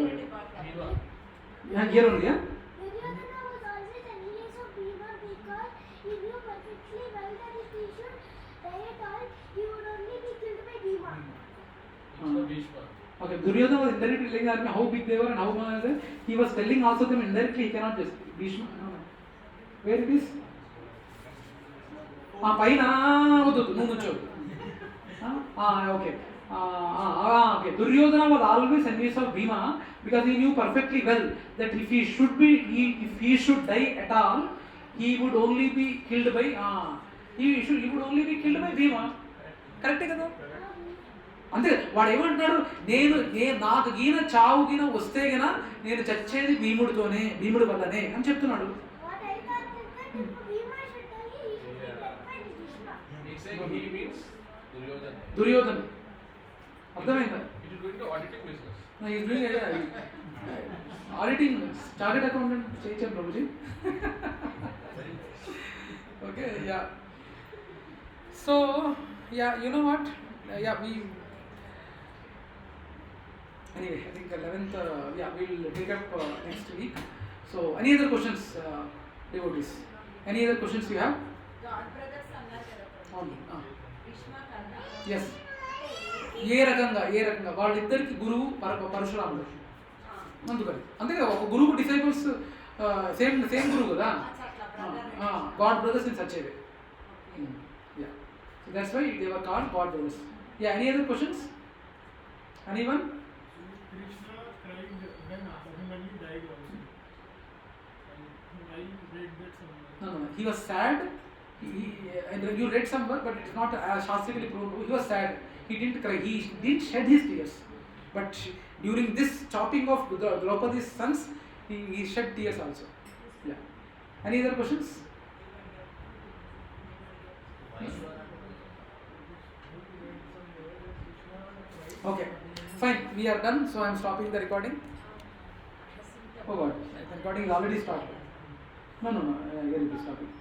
Yeah, here only, yeah? Duryodhana was always envious of Bhima because he knew perfectly well that if he should die at all, he would only be killed by Bhima. Okay, Duryodhana was indirectly telling the army how big they were and how much they were. He was telling also them indirectly he cannot just Bhishma. No. Where it is? Paina, okay. Okay. Duryodhana was always envious of Bhima because he knew perfectly well that if he should die at all, he would only be killed by he would only be killed by Bhima. Correct కదా? అంతే. వాడు ఏమంటున్నాడు? నేను నాకు గీన చావు గీన వస్తే గన నేను చచ్చేది భీముడి వల్లనే అని చెప్తున్నాడు. What I thought is that if Bhima should die, he should be dead by Bhishma. He's saying he means Duryodhana. అర్థమైందా? It is going to auditing business. He's doing auditing, chartered accountant చేయొచ్చా Prabhuji? Okay, yeah. So, yeah, you know what? Anyway, I think 11th, we'll take up next week. So, any other questions, devotees? Any other questions you have? God brothers అన్నారు కదా. అవును. Krishna Karna. Yes ఏ రకంగా వాళ్ళిద్దరికి గురువు పరశురాముడు అందుకని అంతే కదా ఒక గురువు డిసైపుల్స్ సేమ్ గురువు కదా god brothers in such a way yeah so that's why they were called god brothers yeah any other questions anyone Krishna cried when Abhimanyu died also. I read that somewhere. No, he was sad. And you read somewhere, but it's not shastrically proven. He was sad. He didn't cry. He didn't shed his tears. But during this chopping of Draupadi's sons, he shed tears also. Yeah. Any other questions? Okay. Fine. We are done. So I am stopping the recording. Oh God. The recording is already started. No. Here it is stopping.